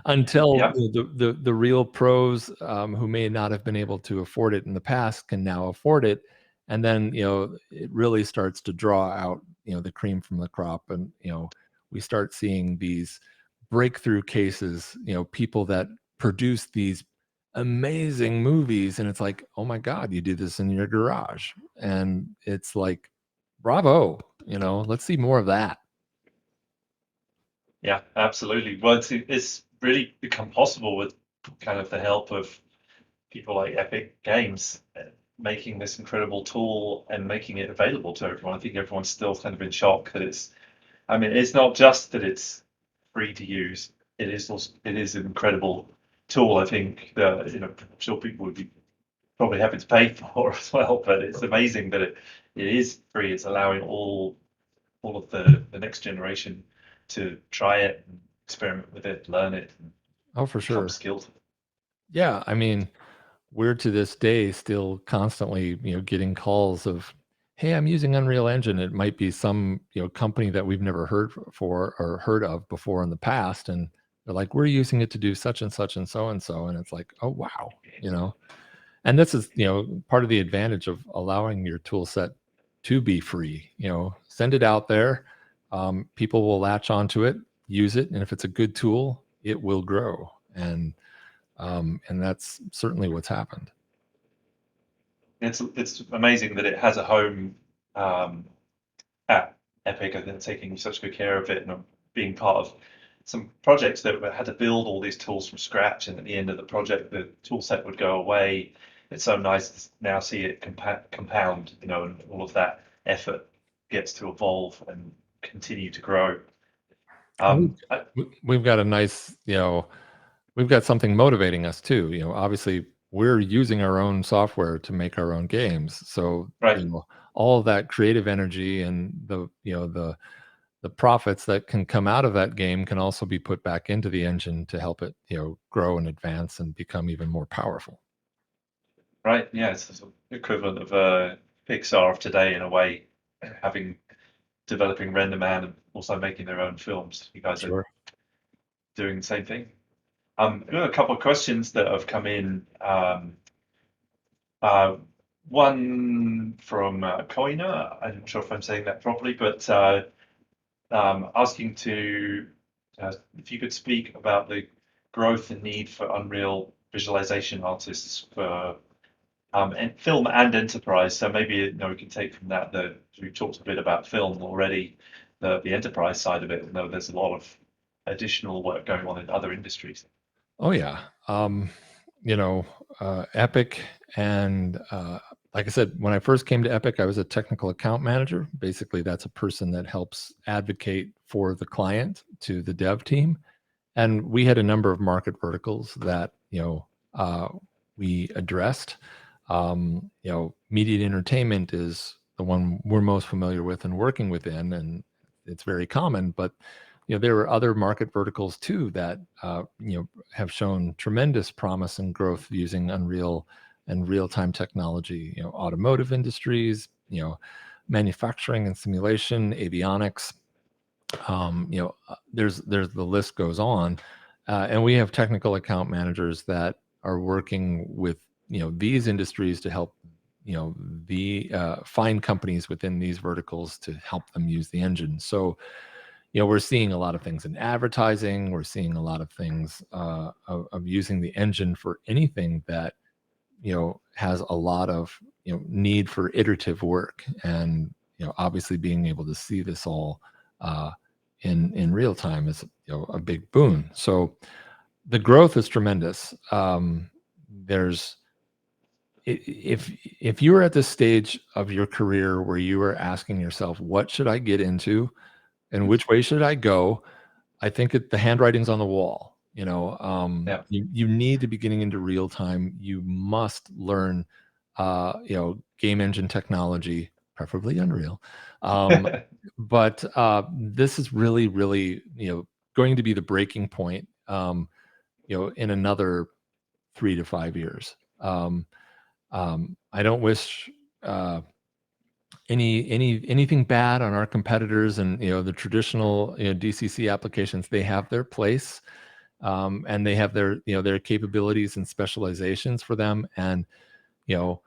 B: until
A: Yeah.
B: the real pros, who may not have been able to afford it in the past, can now afford it. And then it really starts to draw out the cream from the crop, and we start seeing these breakthrough cases, people that produce these amazing movies, and it's like, oh my god, you did this in your garage. And it's like, bravo, let's see more of that.
A: Yeah, absolutely. Well, it's really become possible with kind of the help of people like Epic Games, making this incredible tool and making it available to everyone. I think everyone's still kind of in shock that I mean, it's not just that it's free to use. It is an incredible tool. I think that, I'm sure people would be probably happy to pay for as well, but it's amazing that it is free. It's allowing all of the next generation to try it and experiment with it, learn it, and
B: Oh, for
A: become
B: sure.
A: skilled.
B: Yeah, I mean, we're to this day still constantly, getting calls of, "Hey, I'm using Unreal Engine." It might be some, company that we've never heard of before in the past, and they're like, "We're using it to do such and such and so and so," and it's like, "Oh, wow," you know? And this is, part of the advantage of allowing your tool set to be free. Send it out there. People will latch onto it, use it, and if it's a good tool, it will grow. And that's certainly what's happened.
A: It's amazing that it has a home um, at Epic. I think taking such good care of it, and being part of some projects that had to build all these tools from scratch, and at the end of the project, the tool set would go away. It's so nice to now see it compound, and all of that effort gets to evolve and continue to grow.
B: And we've
A: I,
B: we've got a nice, we've got something motivating us too. Obviously we're using our own software to make our own games. So,
A: right.
B: all of that creative energy and the profits that can come out of that game can also be put back into the engine to help it, grow and advance and become even more powerful.
A: Right, yeah, it's the sort of equivalent of Pixar of today in a way, having developing Render Man and also making their own films. You guys are
B: Sure.
A: doing the same thing. I've got a couple of questions that have come in. Uh, One from Koina, I'm not sure if I'm saying that properly, but asking if you could speak about the growth and need for Unreal visualization artists for and film and enterprise. So maybe we can take from that we've talked a bit about film already, the enterprise side of it. There's a lot of additional work going on in other industries.
B: Oh yeah. You know, Epic and like I said, when I first came to Epic, I was a technical account manager. Basically, that's a person that helps advocate for the client to the dev team. And we had a number of market verticals that, we addressed. Media and entertainment is the one we're most familiar with and working within, and it's very common. But there are other market verticals too that have shown tremendous promise and growth using Unreal and real-time technology. Automotive industries, manufacturing and simulation, avionics. There's the list goes on, and we have technical account managers that are working with these industries to help the find companies within these verticals to help them use the engine. So we're seeing a lot of things in advertising. We're seeing a lot of things of using the engine for anything that has a lot of need for iterative work, and obviously being able to see this all in real time is a big boon. So the growth is tremendous. There's if you are at this stage of your career where you are asking yourself, what should I get into and which way should I go? I think the handwriting's on the wall.
A: Yeah.
B: You need to be getting into real time. You must learn, game engine technology, preferably Unreal. But this is really, really, going to be the breaking point, in another 3 to 5 years. I don't wish anything bad on our competitors, and the traditional DCC applications. They have their place, and they have their capabilities and specializations for them, and you know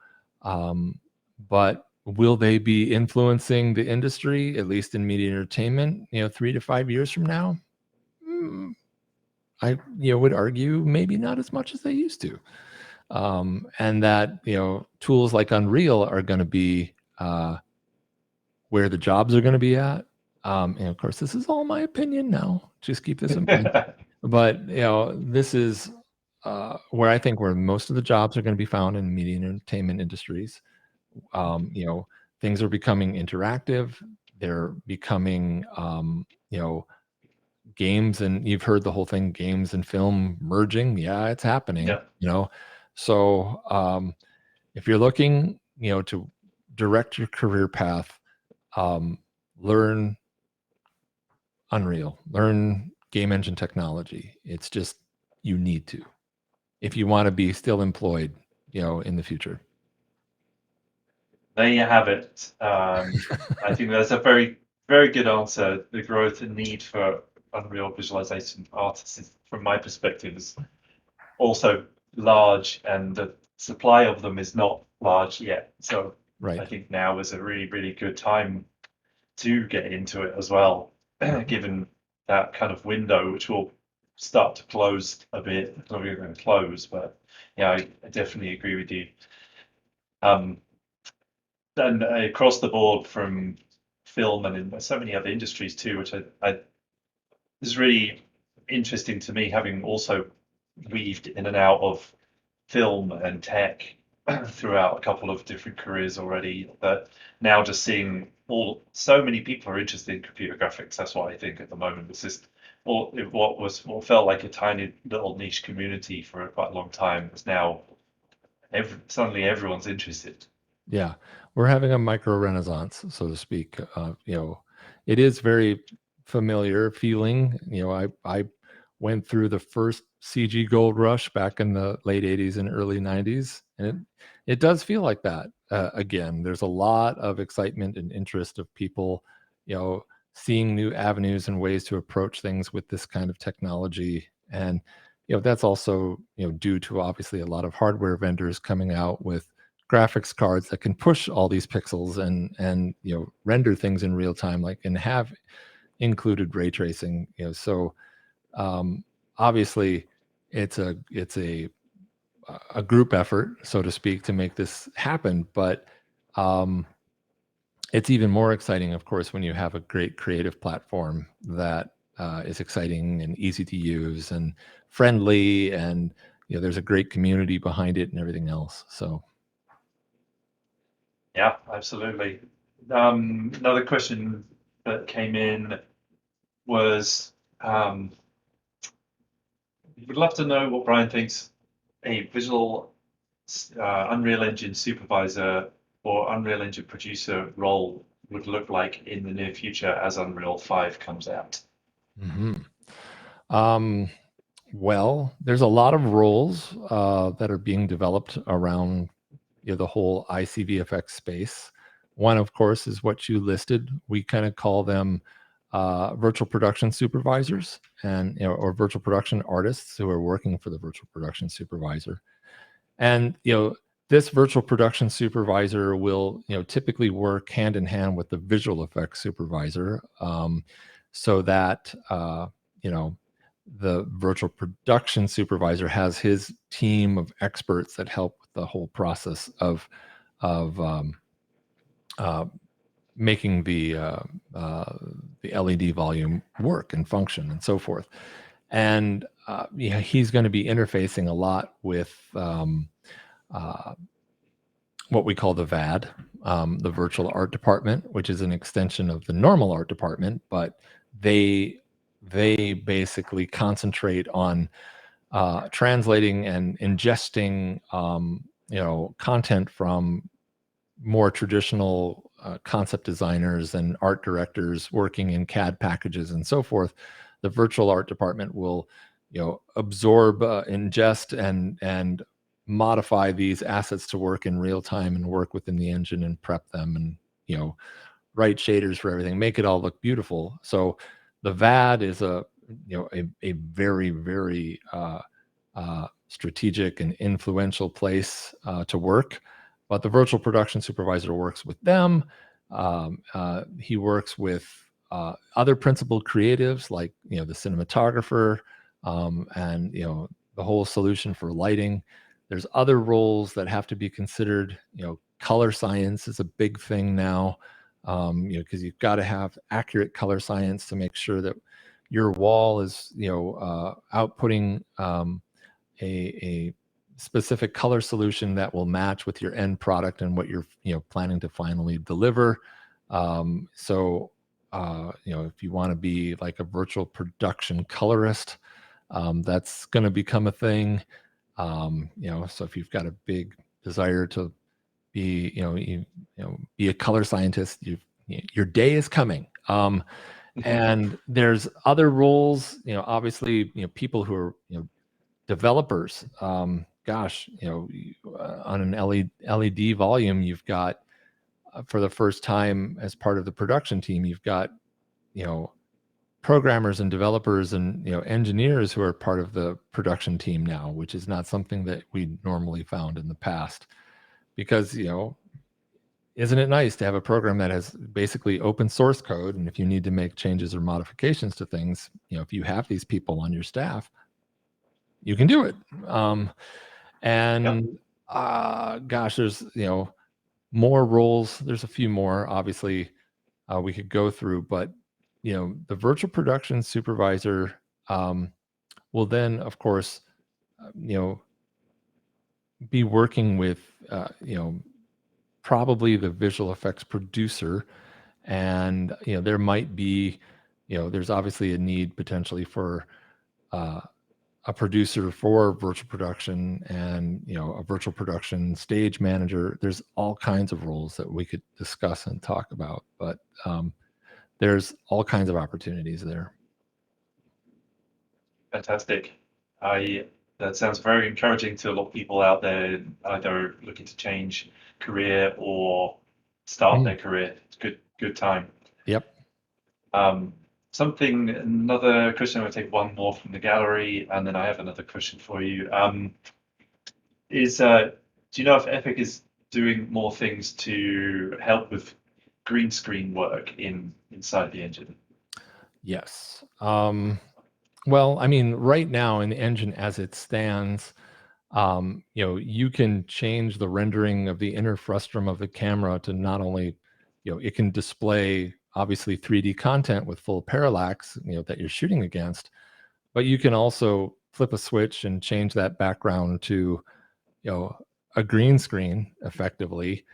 B: but will they be influencing the industry, at least in media entertainment, 3 to 5 years from now? Mm, I would argue maybe not as much as they used to, and that tools like Unreal are going to be where the jobs are going to be at. And of course, this is all my opinion now. Just keep this in mind. But this is where I think where most of the jobs are going to be found in media and entertainment industries. Things are becoming interactive. They're becoming, games, and you've heard the whole thing, games and film merging. Yeah, it's happening.
A: Yeah.
B: So if you're looking, to direct your career path, learn Unreal, learn game engine technology. It's just, you need to, if you want to be still employed, in the future.
A: There you have it. I think that's a very, very good answer. The growth and need for Unreal visualization artists, from my perspective, is also large, and the supply of them is not large yet. So
B: Right.
A: I think now is a really, really good time to get into it as well, given that kind of window, which will start to close a bit. It's not really going to close, but yeah, I definitely agree with you. And across the board, from film and in so many other industries too, which I is really interesting to me, having also weaved in and out of film and tech throughout a couple of different careers already. That now just seeing so many people are interested in computer graphics. That's what I think at the moment. It's just what felt like a tiny little niche community for quite a long time is now suddenly everyone's interested.
B: Yeah, we're having a micro renaissance, so to speak. It is very familiar feeling. I went through the first CG gold rush back in the late 80s and early 90s, and it does feel like that again. There's a lot of excitement and interest of people, seeing new avenues and ways to approach things with this kind of technology. And that's also due to obviously a lot of hardware vendors coming out with graphics cards that can push all these pixels and render things in real time, like, and have included ray tracing. So obviously it's a group effort, so to speak, to make this happen. But it's even more exciting, of course, when you have a great creative platform that is exciting and easy to use and friendly, and there's a great community behind it and everything else. So
A: Yeah, absolutely. Another question that came in was, we'd love to know what Brian thinks a visual Unreal Engine supervisor or Unreal Engine producer role would look like in the near future as Unreal 5 comes out.
B: Well, there's a lot of roles that are being developed around the whole ICVFX space. One, of course, is what you listed. We kind of call them virtual production supervisors and or virtual production artists who are working for the virtual production supervisor. And this virtual production supervisor will typically work hand in hand with the visual effects supervisor, so that the virtual production supervisor has his team of experts that help with the whole process of making the LED volume work and function and so forth. And he's going to be interfacing a lot with what we call the VAD, the virtual art department, which is an extension of the normal art department, but they basically concentrate on translating and ingesting content from more traditional concept designers and art directors working in CAD packages and so forth. The virtual art department will absorb, ingest, and modify these assets to work in real time and work within the engine and prep them and write shaders for everything, make it all look beautiful. So the VAD is a very, very strategic and influential place to work. But the virtual production supervisor works with them. He works with other principal creatives like the cinematographer, and the whole solution for lighting. There's other roles that have to be considered. Color science is a big thing now, because you've got to have accurate color science to make sure that your wall is outputting a specific color solution that will match with your end product and what you're planning to finally deliver. So if you want to be like a virtual production colorist, that's going to become a thing. So if you've got a big desire to be be a color scientist, your day is coming. And there's other roles, obviously, people who are developers. Gosh, on an LED volume, you've got for the first time as part of the production team, you've got programmers and developers and engineers who are part of the production team now, which is not something that we normally found in the past. Because isn't it nice to have a program that has basically open source code, and if you need to make changes or modifications to things, if you have these people on your staff, you can do it. Gosh, there's more roles. There's a few more, obviously, we could go through, but the virtual production supervisor will then, of course, be working with probably the visual effects producer, and there might be there's obviously a need potentially for a producer for virtual production and a virtual production stage manager. There's all kinds of roles that we could discuss and talk about, but there's all kinds of opportunities there.
A: Fantastic. That sounds very encouraging to a lot of people out there, either looking to change career or start their career. It's good time.
B: Yep.
A: Another question. I'll take one more from the gallery, and then I have another question for you. Do you know if Epic is doing more things to help with green screen work inside the engine?
B: Yes. Well, I mean, right now in the engine as it stands, you can change the rendering of the inner frustum of the camera to not only, it can display obviously 3D content with full parallax, that you're shooting against, but you can also flip a switch and change that background to, a green screen effectively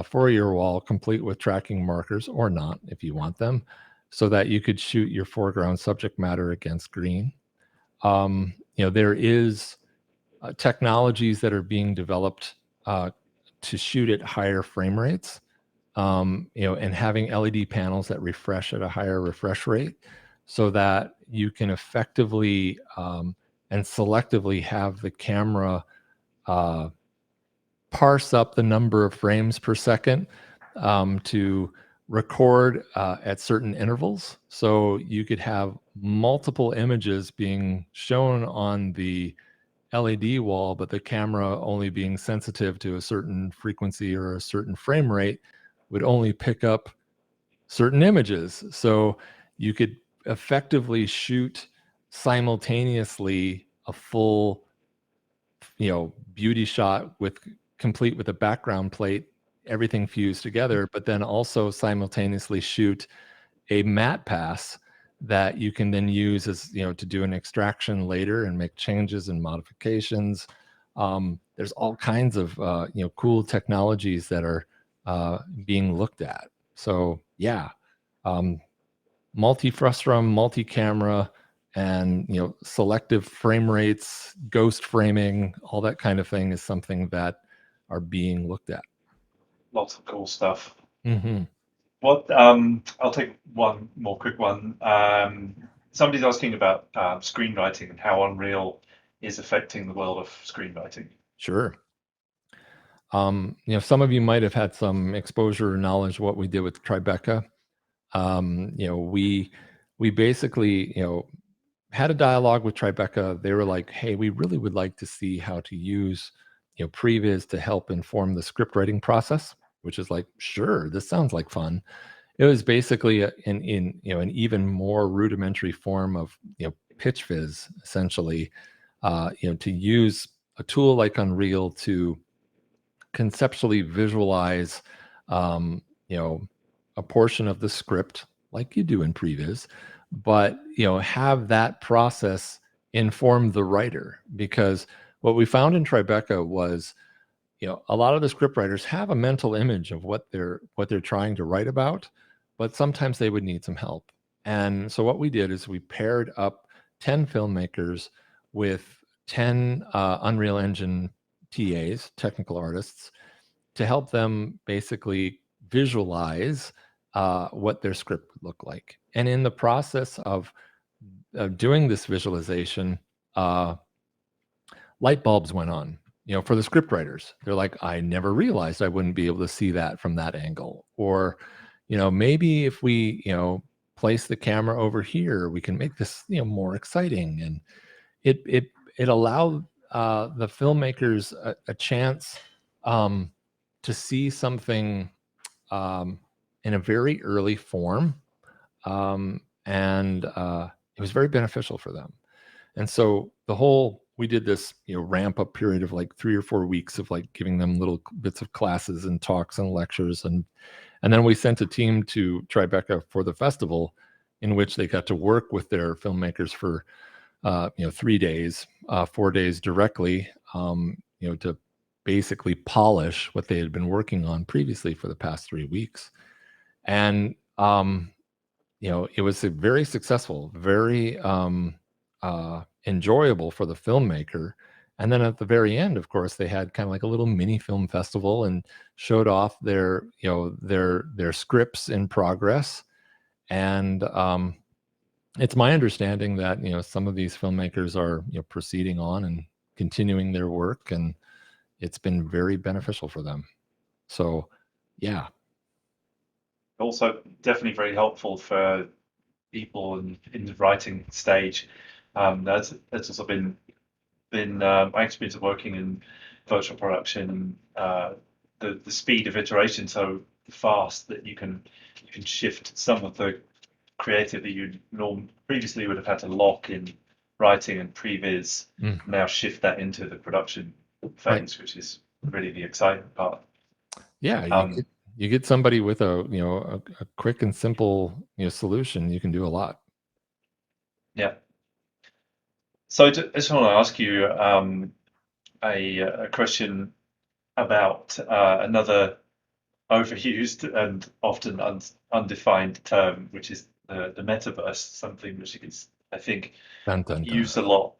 B: for your wall, complete with tracking markers or not, if you want them, so that you could shoot your foreground subject matter against green. There is technologies that are being developed to shoot at higher frame rates, and having LED panels that refresh at a higher refresh rate, so that you can effectively and selectively have the camera parse up the number of frames per second to record at certain intervals. So you could have multiple images being shown on the LED wall, but the camera only being sensitive to a certain frequency or a certain frame rate would only pick up certain images. So you could effectively shoot simultaneously a full, beauty shot with complete with a background plate, everything fused together, but then also simultaneously shoot a matte pass that you can then use as to do an extraction later and make changes and modifications. There's all kinds of cool technologies that are being looked at. So yeah, um, multi-frustum, multi-camera, and selective frame rates, ghost framing, all that kind of thing is something that are being looked at.
A: Lots of cool stuff.
B: Mm-hmm.
A: What I'll take one more quick one. Somebody's asking about screenwriting and how Unreal is affecting the world of screenwriting.
B: Sure. Some of you might have had some exposure or knowledge of what we did with Tribeca. We basically, had a dialogue with Tribeca. They were like, "Hey, we really would like to see how to use, previs to help inform the script writing process." Which is like, sure, this sounds like fun. It was basically an even more rudimentary form of pitch viz, essentially, to use a tool like Unreal to conceptually visualize, um, you know, a portion of the script like you do in previs, but have that process inform the writer. Because what we found in Tribeca was, a lot of the script writers have a mental image of what they're trying to write about, but sometimes they would need some help. And so what we did is we paired up 10 filmmakers with 10 Unreal Engine TAs, technical artists, to help them basically visualize what their script would look like. And in the process of doing this visualization, light bulbs went on, for the script writers. They're like, I never realized I wouldn't be able to see that from that angle. Or, maybe if we, place the camera over here, we can make this, more exciting. And it allowed the filmmakers a chance um, to see something in a very early form, and it was very beneficial for them. And so we did this, ramp up period of like 3 or 4 weeks of like giving them little bits of classes and talks and lectures. And then we sent a team to Tribeca for the festival, in which they got to work with their filmmakers for, 3 days, 4 days directly, to basically polish what they had been working on previously for the past 3 weeks. And, it was a very successful, very enjoyable for the filmmaker. And then at the very end, of course, they had kind of like a little mini film festival and showed off their scripts in progress. And it's my understanding that some of these filmmakers are proceeding on and continuing their work, and it's been very beneficial for them. So, yeah.
A: Also, definitely very helpful for people in the writing stage. That's also been my experience of working in virtual production. The speed of iteration so fast that you can shift some of the creative that you previously would have had to lock in writing and previs.
B: Mm,
A: Now shift that into the production
B: right.
A: phase, which is really the exciting part.
B: Yeah,
A: Um,
B: you get somebody with a quick and simple solution, you can do a lot.
A: yeah. So I just want to ask you a question about another overused and often undefined term, which is the metaverse, something which is, I think,
B: Dun, dun, dun.
A: used a lot.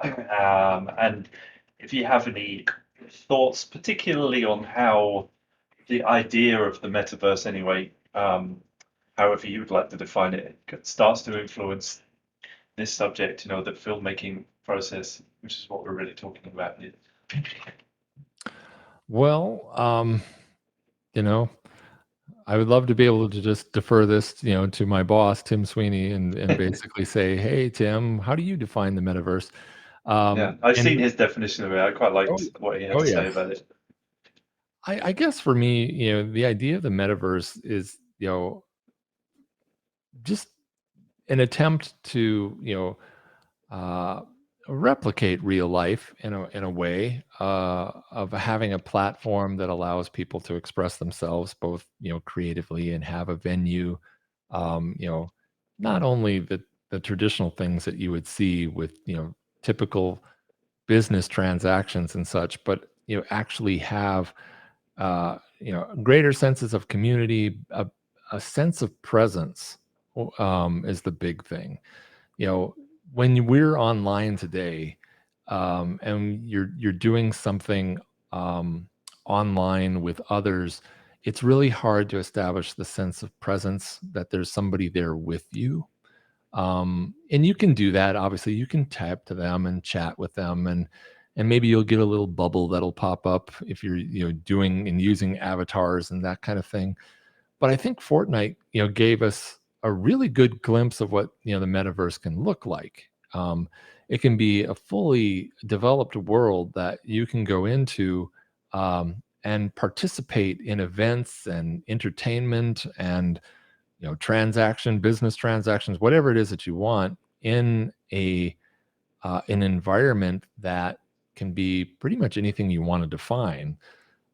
A: And if you have any thoughts, particularly on how the idea of the metaverse, anyway, however you would like to define it, starts to influence this subject, the filmmaking process, which is what we're really talking about here.
B: Well, you know, I would love to be able to just defer this, to my boss, Tim Sweeney, and basically say, "Hey, Tim, how do you define the metaverse?"
A: Yeah, I've seen
B: And
A: his definition of it. I quite
B: oh,
A: liked what he had
B: oh
A: to
B: yeah.
A: say about it.
B: I guess for me, the idea of the metaverse is, just an attempt to, uh, replicate real life in a way, of having a platform that allows people to express themselves both, creatively and have a venue. Um, you know, Not only the traditional things that you would see with, typical business transactions and such, but actually have greater senses of community, a sense of presence, is the big thing. You know, when we're online today, and you're doing something, um, online with others, it's really hard to establish the sense of presence that there's somebody there with you. And you can do that. Obviously, you can type to them and chat with them, and maybe you'll get a little bubble that'll pop up if you're doing and using avatars and that kind of thing. But I think Fortnite, gave us a really good glimpse of what the metaverse can look like. It can be a fully developed world that you can go into, and participate in events and entertainment and business transactions, whatever it is that you want in an environment that can be pretty much anything you want to define.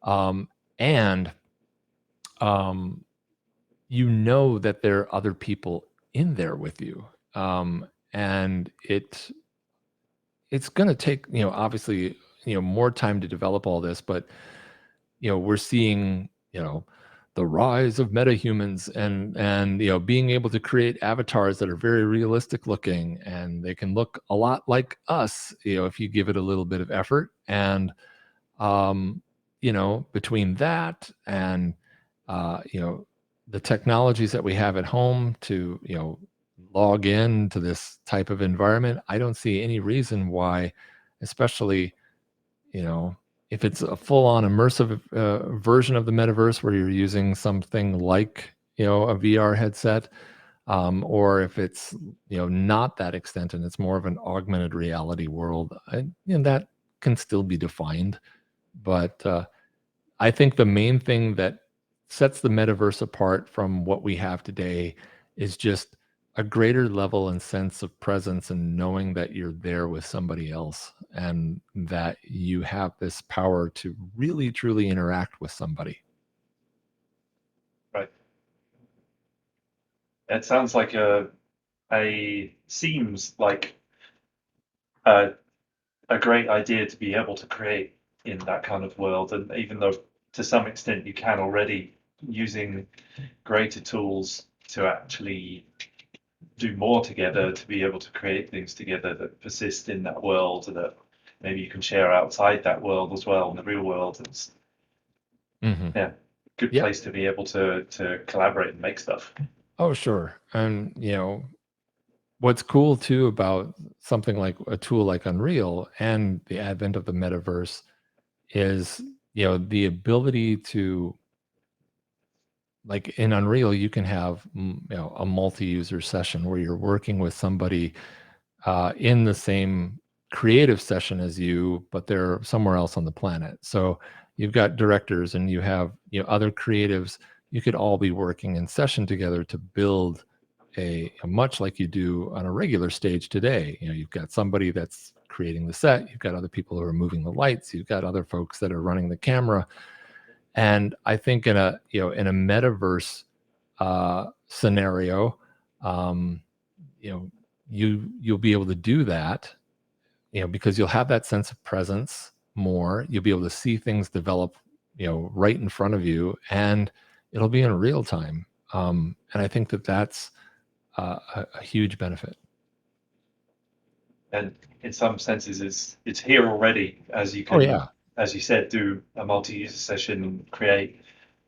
B: Um, and um, that there are other people in there with you. And it's going to take, obviously, more time to develop all this, but we're seeing, the rise of metahumans and being able to create avatars that are very realistic looking, and they can look a lot like us, if you give it a little bit of effort. And between that and the technologies that we have at home to log in to this type of environment, I don't see any reason why, especially you know, if it's a full-on immersive, version of the metaverse where you're using something like, a VR headset, or if it's, not that extent and it's more of an augmented reality world, that can still be defined. But, I think the main thing that sets the metaverse apart from what we have today is just a greater level and sense of presence and knowing that you're there with somebody else and that you have this power to really truly interact with somebody.
A: Right. It sounds like a seems like a a great idea to be able to create in that kind of world. And even though to some extent you can already using greater tools to actually do more together, to be able to create things together that persist in that world that maybe you can share outside that world as well in the real world. It's
B: Hmm.
A: yeah, good
B: Yeah.
A: place to be able to collaborate and make stuff.
B: Oh, sure. And, what's cool too about something like a tool like Unreal and the advent of the metaverse is, the ability to, like in Unreal, you can have a multi-user session where you're working with somebody, in the same creative session as you, but they're somewhere else on the planet. So you've got directors and you have other creatives. You could all be working in session together to build a much like you do on a regular stage today. You've got somebody that's creating the set. You've got other people who are moving the lights. You've got other folks that are running the camera. And I think in a metaverse, scenario, um, you know, you'll be able to do that, because you'll have that sense of presence more. You'll be able to see things develop, right in front of you, and it'll be in real time. And I think that that's a huge benefit.
A: And in some senses, it's here already, as you
B: Oh
A: can,
B: yeah.
A: as you said, do a multi-user session and create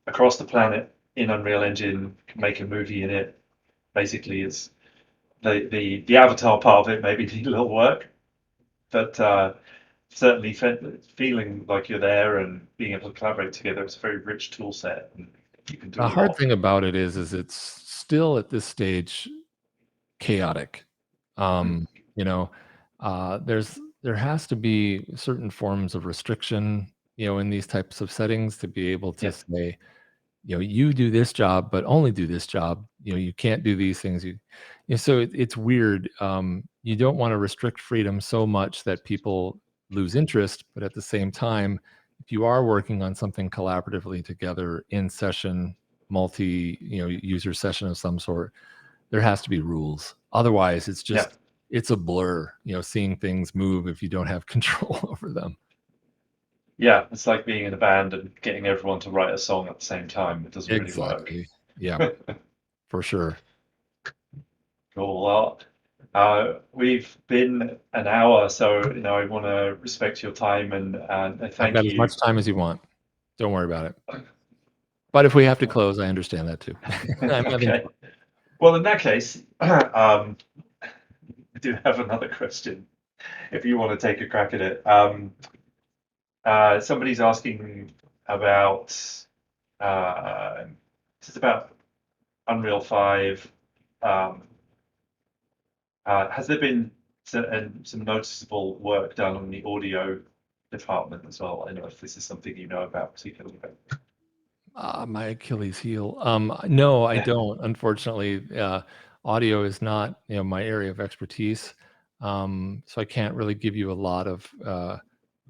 A: across the planet in Unreal Engine, make a movie in it. Basically, it's the avatar part of it maybe need a little work, but certainly feeling like you're there and being able to collaborate together, it's a very rich tool set. And You can do
B: The
A: a
B: hard
A: lot.
B: thing about it is it's still at this stage chaotic.
A: Mm,
B: Um, you know, there has to be certain forms of restriction, in these types of settings to be able to
A: yeah,
B: say, you do this job, but only do this job. You can't do these things. So it's weird. You don't want to restrict freedom so much that people lose interest, but at the same time, if you are working on something collaboratively together in session, user session of some sort, there has to be rules. Otherwise,
A: yeah,
B: it's a blur, seeing things move if you don't have control over them.
A: yeah. It's like being in a band and getting everyone to write a song at the same time. It doesn't really work.
B: Exactly. Yeah, for sure.
A: Cool. Well, we've been an hour, so I want to respect your time and
B: I've
A: thank
B: got as much
A: you.
B: time as you want. Don't worry about it. But if we have to close, I understand that too. I'm having
A: Okay. Well, in that case, I do have another question. If you want to take a crack at it, somebody's asking about this is about Unreal 5. Um, has there been some noticeable work done on the audio department as well? I don't know if this is something you know about particularly.
B: my Achilles heel. No, I
A: Yeah,
B: don't. Unfortunately, audio is not, my area of expertise. So I can't really give you a lot of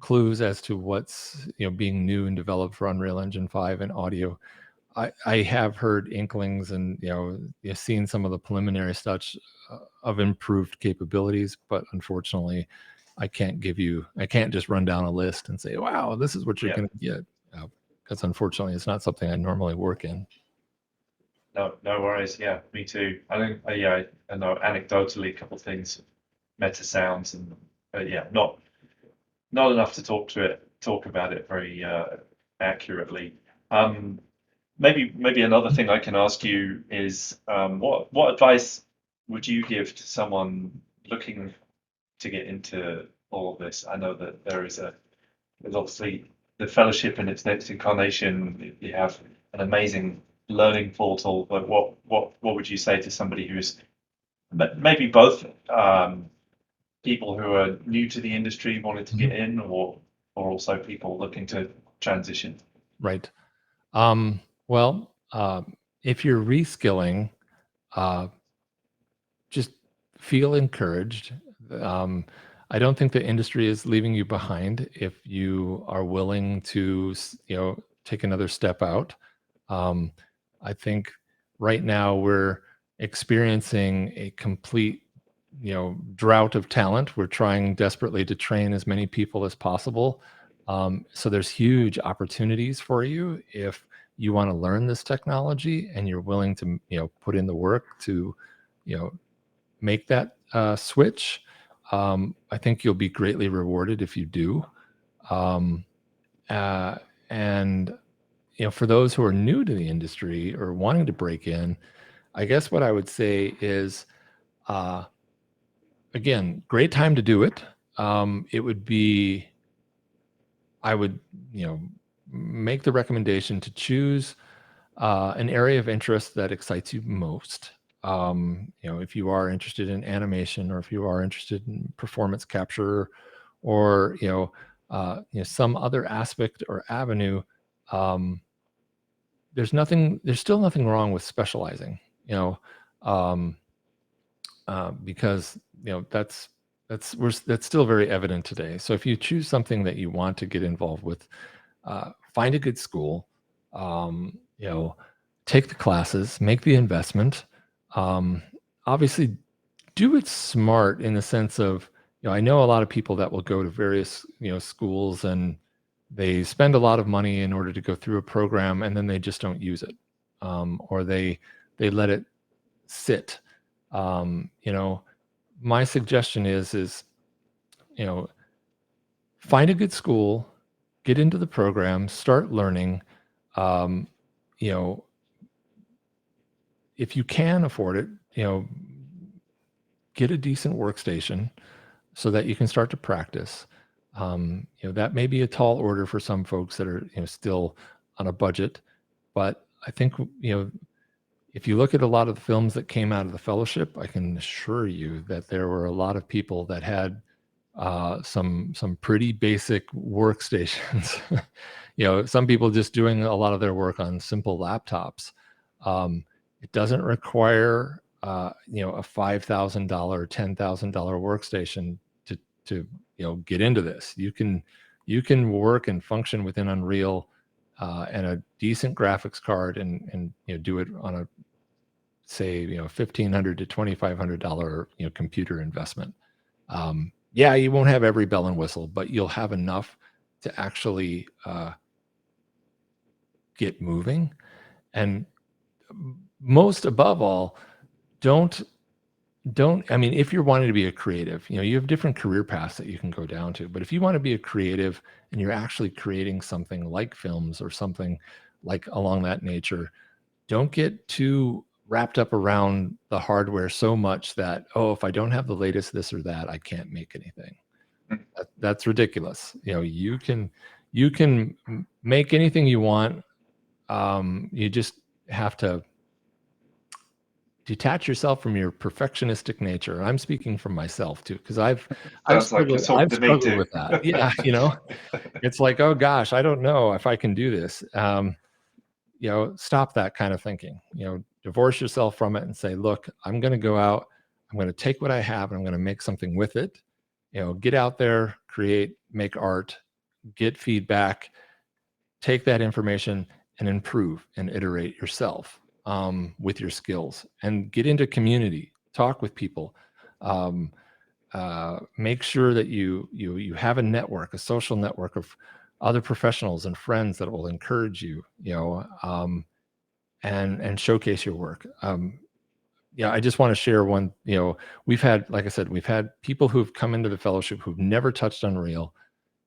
B: clues as to what's, being new and developed for Unreal Engine 5 and audio. I have heard inklings and seen some of the preliminary stuff of improved capabilities, but unfortunately, I can't just run down a list and say, "Wow, this is what you're
A: yeah.
B: going to get," because unfortunately, it's not something I normally work in.
A: No, no worries. Yeah, me too. I think, yeah, I know anecdotally a couple of things, meta sounds, and yeah, not enough to talk about it very accurately. Um, maybe another thing I can ask you is what advice would you give to someone looking to get into all of this? I know that there's obviously the fellowship in its next incarnation. You have an amazing learning portal, but what would you say to somebody who's maybe both people who are new to the industry wanting to
B: Mhm.
A: get in, or also people looking to transition?
B: Right. Well, if you're reskilling, uh, just feel encouraged. Um, I don't think the industry is leaving you behind if you are willing to, take another step out. Um, I think right now we're experiencing a complete, drought of talent. We're trying desperately to train as many people as possible. So there's huge opportunities for you if you want to learn this technology and you're willing to, put in the work to, you know, make that switch. I think you'll be greatly rewarded if you do. Um, uh, and for those who are new to the industry or wanting to break in, I guess what I would say is, uh, again, great time to do it. It would be, I would, you know, make the recommendation to choose an area of interest that excites you most. If you are interested in animation or if you are interested in performance capture or, some other aspect or avenue, um, there's still nothing wrong with specializing, you know, um, because that's still very evident today. So if you choose something that you want to get involved with, find a good school, um, you know, take the classes, make the investment. Um, Obviously, do it smart in the sense of, I know a lot of people that will go to various, schools and they spend a lot of money in order to go through a program and then they just don't use it, or they let it sit. Um, you know, my suggestion is you know find a good school, get into the program, start learning. Um, you know, if you can afford it, get a decent workstation so that you can start to practice. That may be a tall order for some folks that are still on a budget, but I think, if you look at a lot of the films that came out of the fellowship, I can assure you that there were a lot of people that had some pretty basic workstations. Some people just doing a lot of their work on simple laptops. It doesn't require a $5,000, $10,000 workstation to get into this. You can work and function within Unreal and a decent graphics card and do it on a, say, $1,500 to $2,500 computer investment. Yeah, you won't have every bell and whistle, but you'll have enough to actually get moving. And most above all, don't I mean, if you're wanting to be a creative, you have different career paths that you can go down to. But if you want to be a creative and you're actually creating something like films or something like along that nature, don't get too wrapped up around the hardware so much that, oh, if I don't have the latest this or that, I can't make anything. That's ridiculous. You can make anything you want. You just have to detach yourself from your perfectionistic nature. I'm speaking from myself too, because I've
A: Sounds like you're
B: struggled.
A: talking
B: I've
A: to me
B: struggled
A: too.
B: with that. Yeah, it's like, oh gosh, I don't know if I can do this. Stop that kind of thinking. Divorce yourself from it and say, look, I'm going to go out. I'm going to take what I have and I'm going to make something with it. Get out there, create, make art, get feedback, take that information and improve and iterate yourself with your skills, and get into community, talk with people. Make sure that you have a network, a social network of other professionals and friends that will encourage you, and showcase your work. Yeah, I just want to share one. We've had, like I said, we've had people who've come into the fellowship who've never touched Unreal,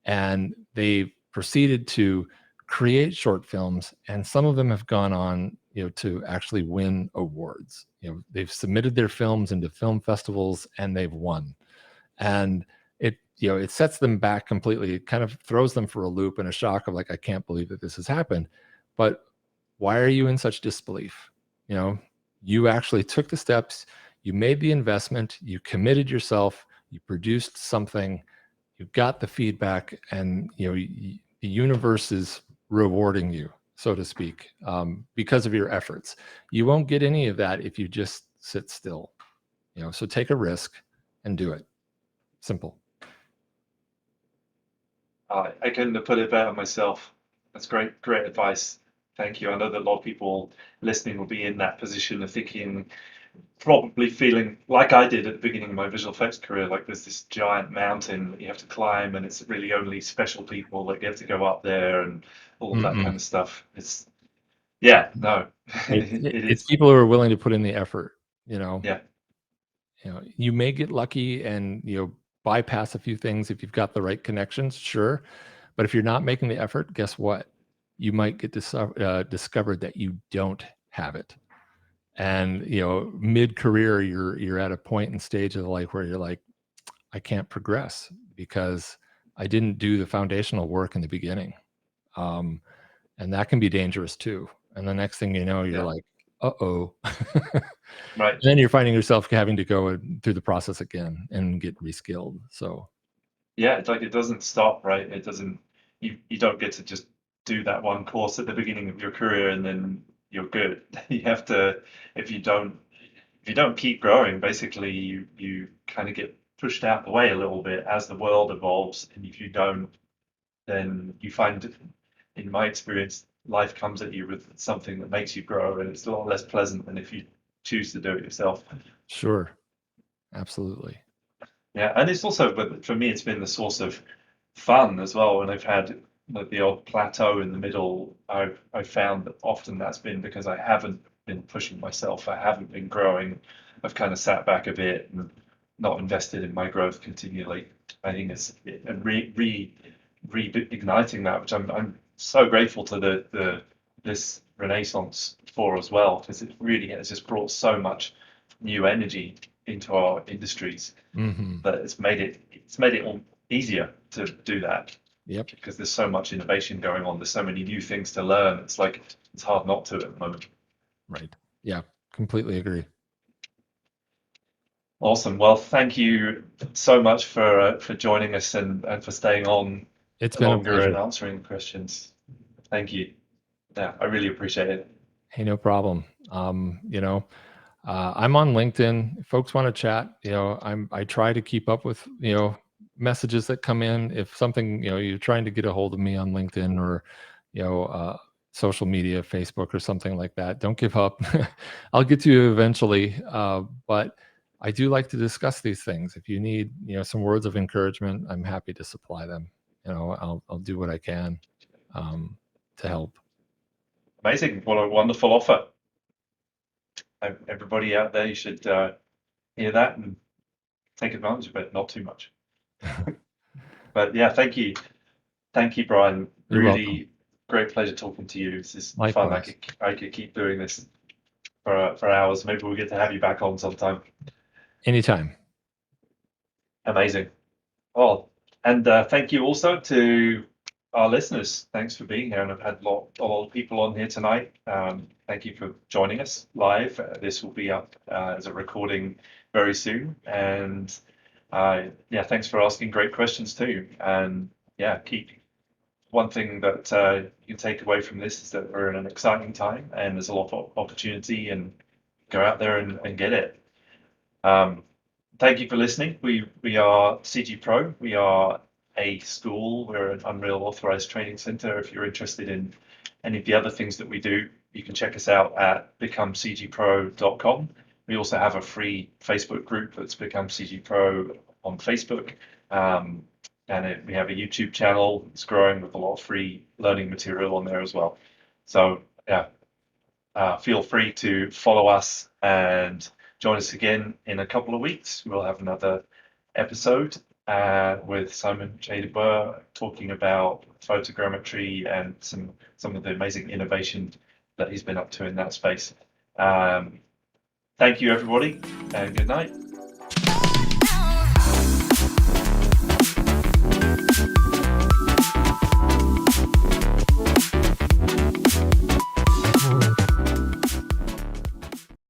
B: and they've proceeded to create short films, and some of them have gone on to actually win awards. They've submitted their films into film festivals and they've won, and it sets them back completely. It kind of throws them for a loop and a shock of like, I can't believe that this has happened. But why are you in such disbelief? You actually took the steps, you made the investment, you committed yourself, you produced something, you got the feedback, and the universe is rewarding you, so to speak, because of your efforts. You won't get any of that if you just sit still. So take a risk and do it. Simple.
A: I couldn't have put it better myself. That's great advice. Thank you. I know that a lot of people listening will be in that position of thinking, probably feeling like I did at the beginning of my visual effects career, like there's this giant mountain that you have to climb, and it's really only special people that get to go up there, and all of that
B: Mm-mm.
A: kind of stuff. Yeah, no, it
B: It's
A: is.
B: people who are willing to put in the effort. You know,
A: Yeah,
B: you may get lucky and bypass a few things if you've got the right connections, sure. But if you're not making the effort, guess what? You might get discovered that you don't have it. And mid-career, you're at a point and stage of life where you're like, I can't progress because I didn't do the foundational work in the beginning. Um, and that can be dangerous too. And the next thing you know, you're
A: yeah,
B: like, uh-oh.
A: right.
B: Then you're finding yourself having to go through the process again and get reskilled. So,
A: Yeah, it's like it doesn't stop, right? It doesn't. You don't get to just do that one course at the beginning of your career and then you're good. You have to, if you don't if you don't keep growing, basically you kind of get pushed out the way a little bit as the world evolves. And if you don't, then you find, in my experience, life comes at you with something that makes you grow, and it's a lot less pleasant than if you choose to do it yourself.
B: sure, absolutely.
A: Yeah, and it's also, but for me, it's been the source of fun as well. When I've had like the odd plateau in the middle, I've found that often that's been because I haven't been pushing myself. I haven't been growing. I've kind of sat back a bit and not invested in my growth continually. I think it's and reigniting that, which I'm so grateful to the this renaissance for as well, because it really has just brought so much new energy into our industries
B: Hmm.
A: that it's made it all easier to do that.
B: Yep.
A: because there's so much innovation going on. There's so many new things to learn. It's like it's hard not to at the moment.
B: Right. Yeah. Completely agree.
A: Awesome. Well, thank you so much for joining us and for staying on
B: It's been a
A: longer and
B: pleasure.
A: answering questions. Thank you. Yeah, I really appreciate it.
B: Hey, no problem. I'm on LinkedIn. If folks want to chat, I try to keep up with, messages that come in. If something, you're trying to get a hold of me on LinkedIn or, you know, uh, social media, Facebook or something like that, don't give up. I'll get to you eventually. But I do like to discuss these things. If you need, some words of encouragement, I'm happy to supply them. I'll do what I can to help.
A: Amazing. What a wonderful offer. Everybody out there, you should hear that and take advantage of it, not too much. But yeah, thank you. Thank you, Brian.
B: You're welcome.
A: Really great pleasure talking to you. This is fun.
B: Likewise.
A: I could keep doing this for hours. Maybe we'll get to have you back on sometime.
B: Anytime.
A: Amazing. Well, and thank you also to our listeners. Thanks for being here. And I've had a lot of people on here tonight. Thank you for joining us live. This will be up as a recording very soon. And yeah, thanks for asking great questions too. And yeah, keep one thing that you can take away from this is that we're in an exciting time and there's a lot of opportunity, and go out there and get it. Um, Thank you for listening. We are CG Pro. We are a school. We're an Unreal Authorized Training Center. If you're interested in any of the other things that we do, you can check us out at becomecgpro.com. We also have a free Facebook group that's Become CG Pro on Facebook. And we have a YouTube channel. It's growing with a lot of free learning material on there as well. So yeah, feel free to follow us and join us again in a couple of weeks. We'll have another episode with Simon Chadeber talking about photogrammetry and some of the amazing innovation that he's been up to in that space. Thank you, everybody, and good night.